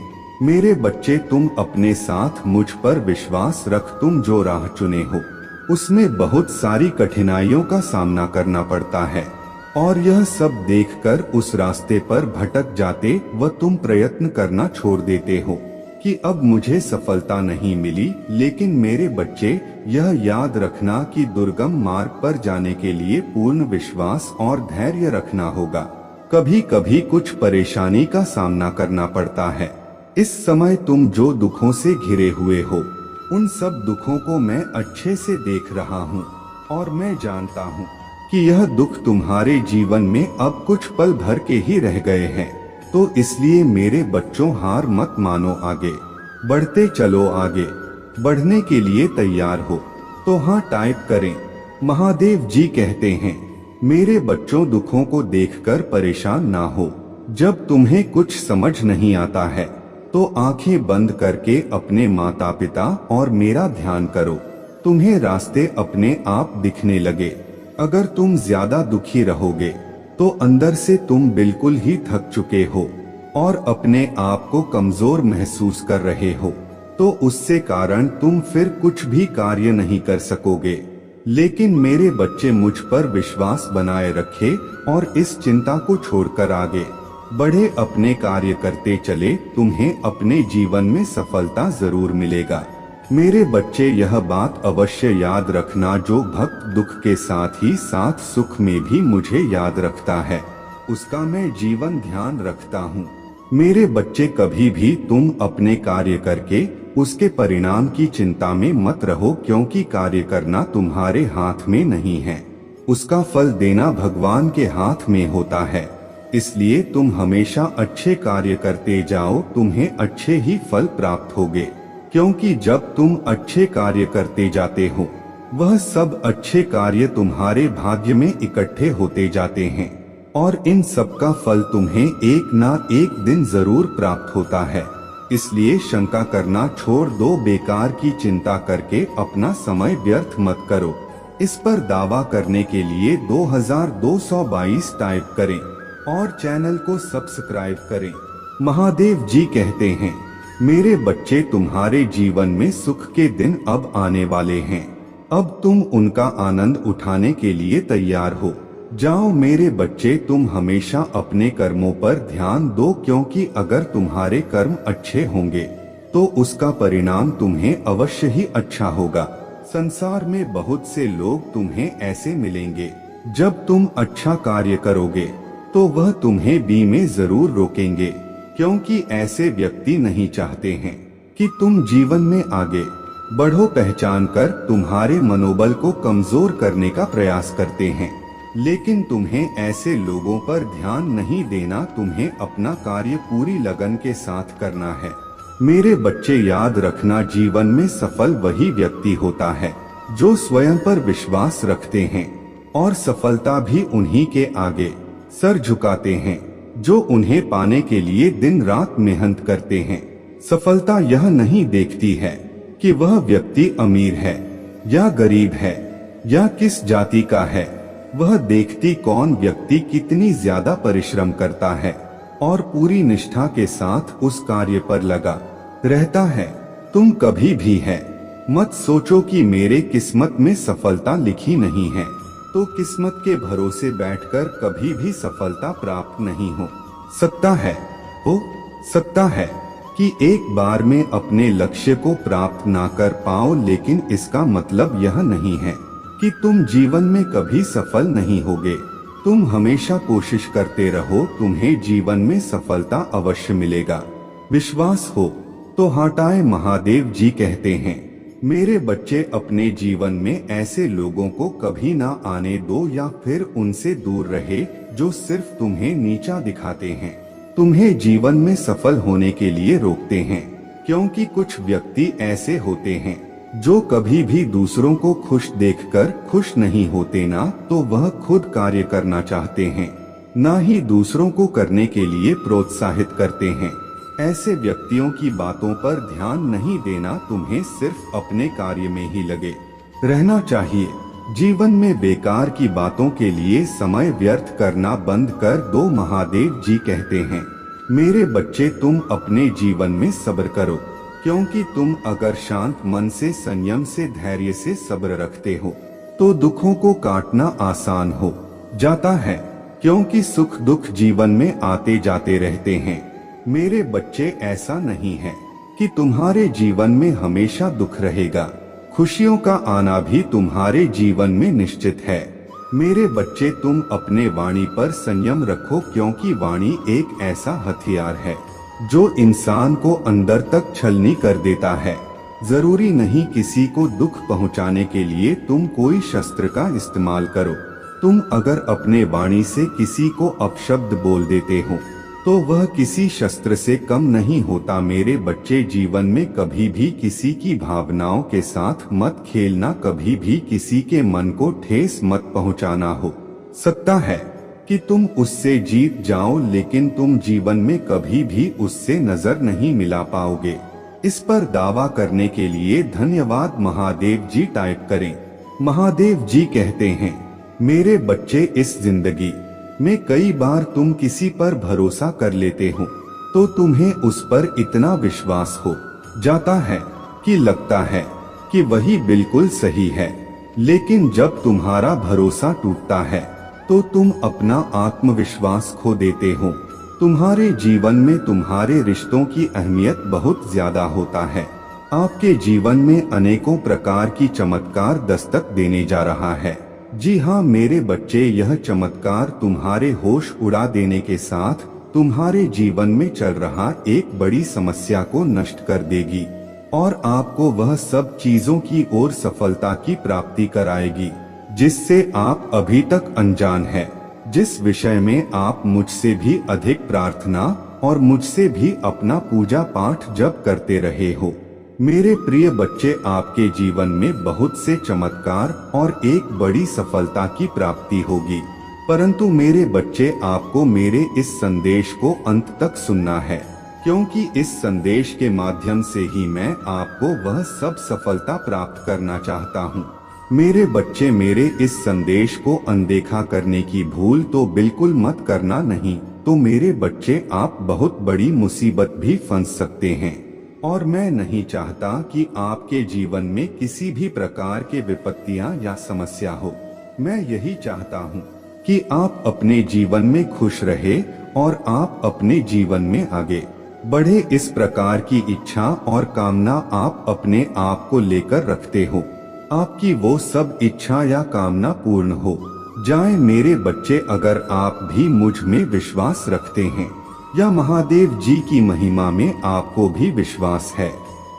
मेरे बच्चे तुम अपने साथ मुझ पर विश्वास रख। तुम जो राह चुने हो उसमें बहुत सारी कठिनाइयों का सामना करना पड़ता है और यह सब देखकर उस रास्ते पर भटक जाते व तुम प्रयत्न करना छोड़ देते हो कि अब मुझे सफलता नहीं मिली। लेकिन मेरे बच्चे यह याद रखना कि दुर्गम मार्ग पर जाने के लिए पूर्ण विश्वास और धैर्य रखना होगा। कभी कभी कुछ परेशानी का सामना करना पड़ता है। इस समय तुम जो दुखों से घिरे हुए हो उन सब दुखों को मैं अच्छे से देख रहा हूँ और मैं जानता हूँ कि यह दुख तुम्हारे जीवन में अब कुछ पल भर के ही रह गए हैं। तो इसलिए मेरे बच्चों हार मत मानो, आगे बढ़ते चलो। आगे बढ़ने के लिए तैयार हो तो हाँ टाइप करें। महादेव जी कहते हैं, मेरे बच्चों दुखों को देखकर परेशान ना हो। जब तुम्हें कुछ समझ नहीं आता है तो आंखें बंद करके अपने माता पिता और मेरा ध्यान करो। तुम्हें रास्ते अपने आप दिखने लगे। अगर तुम ज्यादा दुखी रहोगे तो अंदर से तुम बिल्कुल ही थक चुके हो और अपने आप को कमजोर महसूस कर रहे हो, तो उससे कारण तुम फिर कुछ भी कार्य नहीं कर सकोगे। लेकिन मेरे बच्चे मुझ पर विश्वास बनाए रखे और इस चिंता को छोड़कर आगे बढ़े, अपने कार्य करते चले। तुम्हें अपने जीवन में सफलता जरूर मिलेगा। मेरे बच्चे यह बात अवश्य याद रखना, जो भक्त दुख के साथ ही साथ सुख में भी मुझे याद रखता है उसका मैं जीवन ध्यान रखता हूँ। मेरे बच्चे कभी भी तुम अपने कार्य करके उसके परिणाम की चिंता में मत रहो, क्योंकि कार्य करना तुम्हारे हाथ में नहीं है, उसका फल देना भगवान के हाथ में होता है। इसलिए तुम हमेशा अच्छे कार्य करते जाओ, तुम्हें अच्छे ही फल प्राप्त होंगे। क्योंकि जब तुम अच्छे कार्य करते जाते हो वह सब अच्छे कार्य तुम्हारे भाग्य में इकट्ठे होते जाते हैं और इन सब का फल तुम्हें एक ना एक दिन जरूर प्राप्त होता है। इसलिए शंका करना छोड़ दो, बेकार की चिंता करके अपना समय व्यर्थ मत करो। इस पर दावा करने के लिए 2222 टाइप करें और चैनल को सब्सक्राइब करें। महादेव जी कहते हैं, मेरे बच्चे तुम्हारे जीवन में सुख के दिन अब आने वाले हैं। अब तुम उनका आनंद उठाने के लिए तैयार हो जाओ। मेरे बच्चे तुम हमेशा अपने कर्मों पर ध्यान दो, क्योंकि अगर तुम्हारे कर्म अच्छे होंगे तो उसका परिणाम तुम्हें अवश्य ही अच्छा होगा। संसार में बहुत से लोग तुम्हें ऐसे मिलेंगे, जब तुम अच्छा कार्य करोगे तो वह तुम्हें बी में जरूर रोकेंगे, क्योंकि ऐसे व्यक्ति नहीं चाहते हैं कि तुम जीवन में आगे बढ़ो। पहचान कर तुम्हारे मनोबल को कमजोर करने का प्रयास करते हैं, लेकिन तुम्हें ऐसे लोगों पर ध्यान नहीं देना। तुम्हें अपना कार्य पूरी लगन के साथ करना है। मेरे बच्चे याद रखना, जीवन में सफल वही व्यक्ति होता है जो स्वयं पर विश्वास रखते हैं और सफलता भी उन्हीं के आगे सर झुकाते हैं जो उन्हें पाने के लिए दिन रात मेहनत करते हैं। सफलता यह नहीं देखती है कि वह व्यक्ति अमीर है या गरीब है या किस जाति का है, वह देखती कौन व्यक्ति कितनी ज्यादा परिश्रम करता है और पूरी निष्ठा के साथ उस कार्य पर लगा रहता है। तुम कभी भी है मत सोचो कि मेरे किस्मत में सफलता लिखी नहीं है। तो किस्मत के भरोसे बैठकर कभी भी सफलता प्राप्त नहीं हो सकता है कि एक बार में अपने लक्ष्य को प्राप्त ना कर पाओ, लेकिन इसका मतलब यह नहीं है कि तुम जीवन में कभी सफल नहीं होगे। तुम हमेशा कोशिश करते रहो, तुम्हें जीवन में सफलता अवश्य मिलेगा। विश्वास हो तो हटाए। महादेव जी कहते हैं, मेरे बच्चे अपने जीवन में ऐसे लोगों को कभी ना आने दो या फिर उनसे दूर रहे जो सिर्फ तुम्हें नीचा दिखाते हैं, तुम्हें जीवन में सफल होने के लिए रोकते हैं। क्योंकि कुछ व्यक्ति ऐसे होते हैं जो कभी भी दूसरों को खुश देखकर खुश नहीं होते, ना तो वह खुद कार्य करना चाहते हैं, ना ही दूसरों को करने के लिए प्रोत्साहित करते हैं। ऐसे व्यक्तियों की बातों पर ध्यान नहीं देना, तुम्हें सिर्फ अपने कार्य में ही लगे रहना चाहिए। जीवन में बेकार की बातों के लिए समय व्यर्थ करना बंद कर दो। महादेव जी कहते हैं, मेरे बच्चे तुम अपने जीवन में सब्र करो, क्योंकि तुम अगर शांत मन से, संयम से, धैर्य से सब्र रखते हो तो दुखों को काटना आसान हो जाता है, क्योंकि सुख दुख जीवन में आते जाते रहते हैं। मेरे बच्चे ऐसा नहीं है कि तुम्हारे जीवन में हमेशा दुख रहेगा, खुशियों का आना भी तुम्हारे जीवन में निश्चित है। मेरे बच्चे तुम अपने वाणी पर संयम रखो, क्योंकि वाणी एक ऐसा हथियार है जो इंसान को अंदर तक छलनी कर देता है। जरूरी नहीं किसी को दुख पहुंचाने के लिए तुम कोई शस्त्र का इस्तेमाल करो। तुम अगर अपने वाणी से किसी को अपशब्द बोल देते हो तो वह किसी शस्त्र से कम नहीं होता। मेरे बच्चे जीवन में कभी भी किसी की भावनाओं के साथ मत खेलना, कभी भी किसी के मन को ठेस मत पहुंचाना। हो सकता है कि तुम उससे जीत जाओ, लेकिन तुम जीवन में कभी भी उससे नजर नहीं मिला पाओगे। इस पर दावा करने के लिए धन्यवाद महादेव जी टाइप करें। महादेव जी कहते हैं, मेरे बच्चे इस जिंदगी में कई बार तुम किसी पर भरोसा कर लेते हो तो तुम्हें उस पर इतना विश्वास हो जाता है कि लगता है कि वही बिल्कुल सही है, लेकिन जब तुम्हारा भरोसा टूटता है तो तुम अपना आत्मविश्वास खो देते हो। तुम्हारे जीवन में तुम्हारे रिश्तों की अहमियत बहुत ज्यादा होता है। आपके जीवन में अनेकों प्रकार की चमत्कार दस्तक देने जा रहा है। जी हाँ मेरे बच्चे, यह चमत्कार तुम्हारे होश उड़ा देने के साथ तुम्हारे जीवन में चल रहा एक बड़ी समस्या को नष्ट कर देगी और आपको वह सब चीजों की ओर सफलता की प्राप्ति कराएगी जिससे आप अभी तक अनजान हैं, जिस विषय में आप मुझसे भी अधिक प्रार्थना और मुझसे भी अपना पूजा पाठ जप करते रहे हो। मेरे प्रिय बच्चे, आपके जीवन में बहुत से चमत्कार और एक बड़ी सफलता की प्राप्ति होगी, परंतु मेरे बच्चे आपको मेरे इस संदेश को अंत तक सुनना है, क्योंकि इस संदेश के माध्यम से ही मैं आपको वह सब सफलता प्राप्त करना चाहता हूँ। मेरे बच्चे, मेरे इस संदेश को अनदेखा करने की भूल तो बिल्कुल मत करना, नहीं तो मेरे बच्चे आप बहुत बड़ी मुसीबत भी फंस सकते हैं। और मैं नहीं चाहता कि आपके जीवन में किसी भी प्रकार के विपत्तियां या समस्या हो। मैं यही चाहता हूं कि आप अपने जीवन में खुश रहे और आप अपने जीवन में आगे बढ़े। इस प्रकार की इच्छा और कामना आप अपने आप को लेकर रखते हो। आपकी वो सब इच्छा या कामना पूर्ण हो जाए। मेरे बच्चे, अगर आप भी मुझ में विश्वास रखते हैं या महादेव जी की महिमा में आपको भी विश्वास है,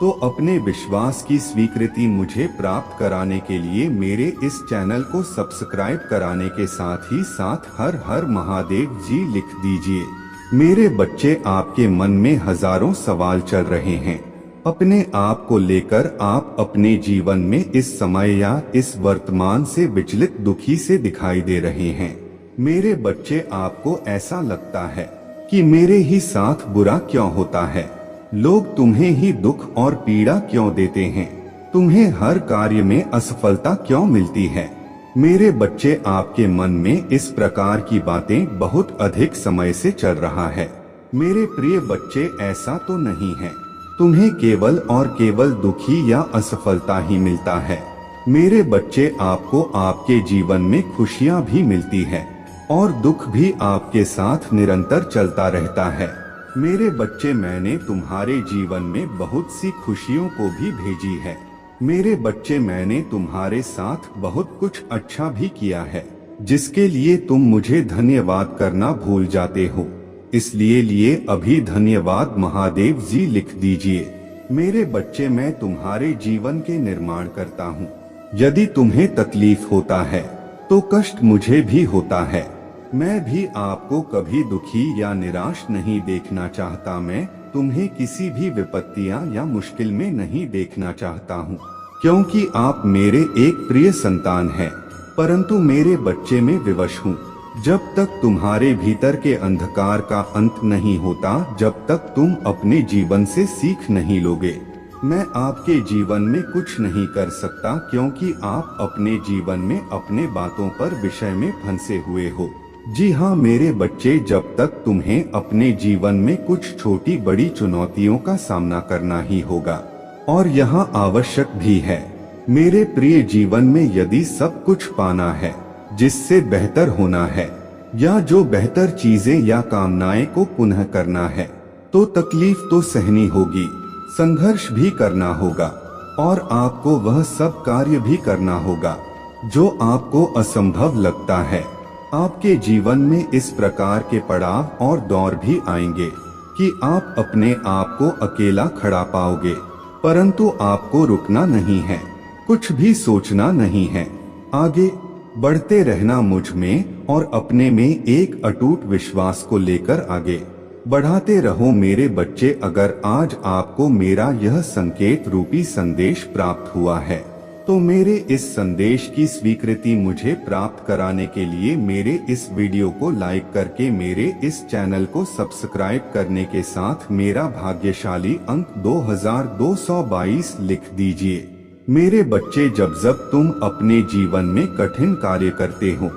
तो अपने विश्वास की स्वीकृति मुझे प्राप्त कराने के लिए मेरे इस चैनल को सब्सक्राइब कराने के साथ ही साथ हर हर महादेव जी लिख दीजिए। मेरे बच्चे, आपके मन में हजारों सवाल चल रहे हैं अपने आप को लेकर। आप अपने जीवन में इस समय या इस वर्तमान से विचलित, दुखी से दिखाई दे रहे हैं। मेरे बच्चे, आपको ऐसा लगता है कि मेरे ही साथ बुरा क्यों होता है, लोग तुम्हें ही दुख और पीड़ा क्यों देते हैं, तुम्हें हर कार्य में असफलता क्यों मिलती है। मेरे बच्चे, आपके मन में इस प्रकार की बातें बहुत अधिक समय से चल रहा है। मेरे प्रिय बच्चे, ऐसा तो नहीं है। तुम्हें केवल और केवल दुखी या असफलता ही मिलता है। मेरे बच्चे, आपको आपके जीवन में खुशियां भी मिलती है और दुख भी आपके साथ निरंतर चलता रहता है। मेरे बच्चे, मैंने तुम्हारे जीवन में बहुत सी खुशियों को भी भेजी है। मेरे बच्चे, मैंने तुम्हारे साथ बहुत कुछ अच्छा भी किया है, जिसके लिए तुम मुझे धन्यवाद करना भूल जाते हो। इसलिए अभी धन्यवाद महादेव जी लिख दीजिए। मेरे बच्चे, मैं तुम्हारे जीवन के निर्माण करता हूँ। यदि तुम्हें तकलीफ होता है तो कष्ट मुझे भी होता है। मैं भी आपको कभी दुखी या निराश नहीं देखना चाहता। मैं तुम्हें किसी भी विपत्तियां या मुश्किल में नहीं देखना चाहता हूँ, क्योंकि आप मेरे एक प्रिय संतान हैं। परंतु मेरे बच्चे, मैं विवश हूँ। जब तक तुम्हारे भीतर के अंधकार का अंत नहीं होता, जब तक तुम अपने जीवन से सीख नहीं लोगे, मैं आपके जीवन में कुछ नहीं कर सकता, क्योंकि आप अपने जीवन में अपने बातों पर विषय में फंसे हुए हो। जी हाँ मेरे बच्चे, जब तक तुम्हें अपने जीवन में कुछ छोटी बड़ी चुनौतियों का सामना करना ही होगा, और यहाँ आवश्यक भी है। मेरे प्रिय, जीवन में यदि सब कुछ पाना है, जिससे बेहतर होना है, या जो बेहतर चीजें या कामनाएं को पुनः करना है, तो तकलीफ तो सहनी होगी, संघर्ष भी करना होगा, और आपको वह सब कार्य भी करना होगा जो आपको असंभव लगता है। आपके जीवन में इस प्रकार के पड़ाव और दौर भी आएंगे कि आप अपने आप को अकेला खड़ा पाओगे, परंतु आपको रुकना नहीं है, कुछ भी सोचना नहीं है। आगे बढ़ते रहना मुझ में और अपने में एक अटूट विश्वास को लेकर आगे बढ़ाते रहो मेरे बच्चे। अगर आज आपको मेरा यह संकेत रूपी संदेश प्राप्त हुआ है, तो मेरे इस संदेश की स्वीकृति मुझे प्राप्त कराने के लिए मेरे इस वीडियो को लाइक करके मेरे इस चैनल को सब्सक्राइब करने के साथ मेरा भाग्यशाली अंक 2222 लिख दीजिए। मेरे बच्चे, जब तुम अपने जीवन में कठिन कार्य करते हो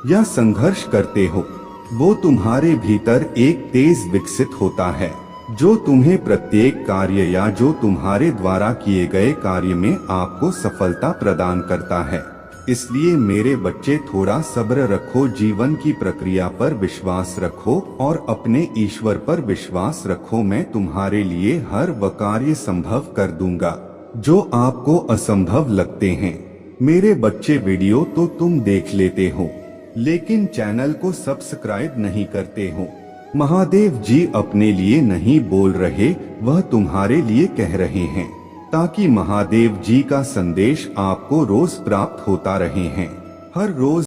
या संघर्ष करते हो, वो तुम्हारे भीतर एक तेज विकसित होता है, जो तुम्हें प्रत्येक कार्य या जो तुम्हारे द्वारा किए गए कार्य में आपको सफलता प्रदान करता है। इसलिए मेरे बच्चे, थोड़ा सब्र रखो, जीवन की प्रक्रिया पर विश्वास रखो और अपने ईश्वर पर विश्वास रखो। मैं तुम्हारे लिए हर वह कार्य संभव कर दूंगा जो आपको असंभव लगते हैं। मेरे बच्चे, वीडियो तो तुम देख लेते हो, लेकिन चैनल को सब्सक्राइब नहीं करते हो। महादेव जी अपने लिए नहीं बोल रहे, वह तुम्हारे लिए कह रहे हैं, ताकि महादेव जी का संदेश आपको रोज प्राप्त होता रहे हैं। हर रोज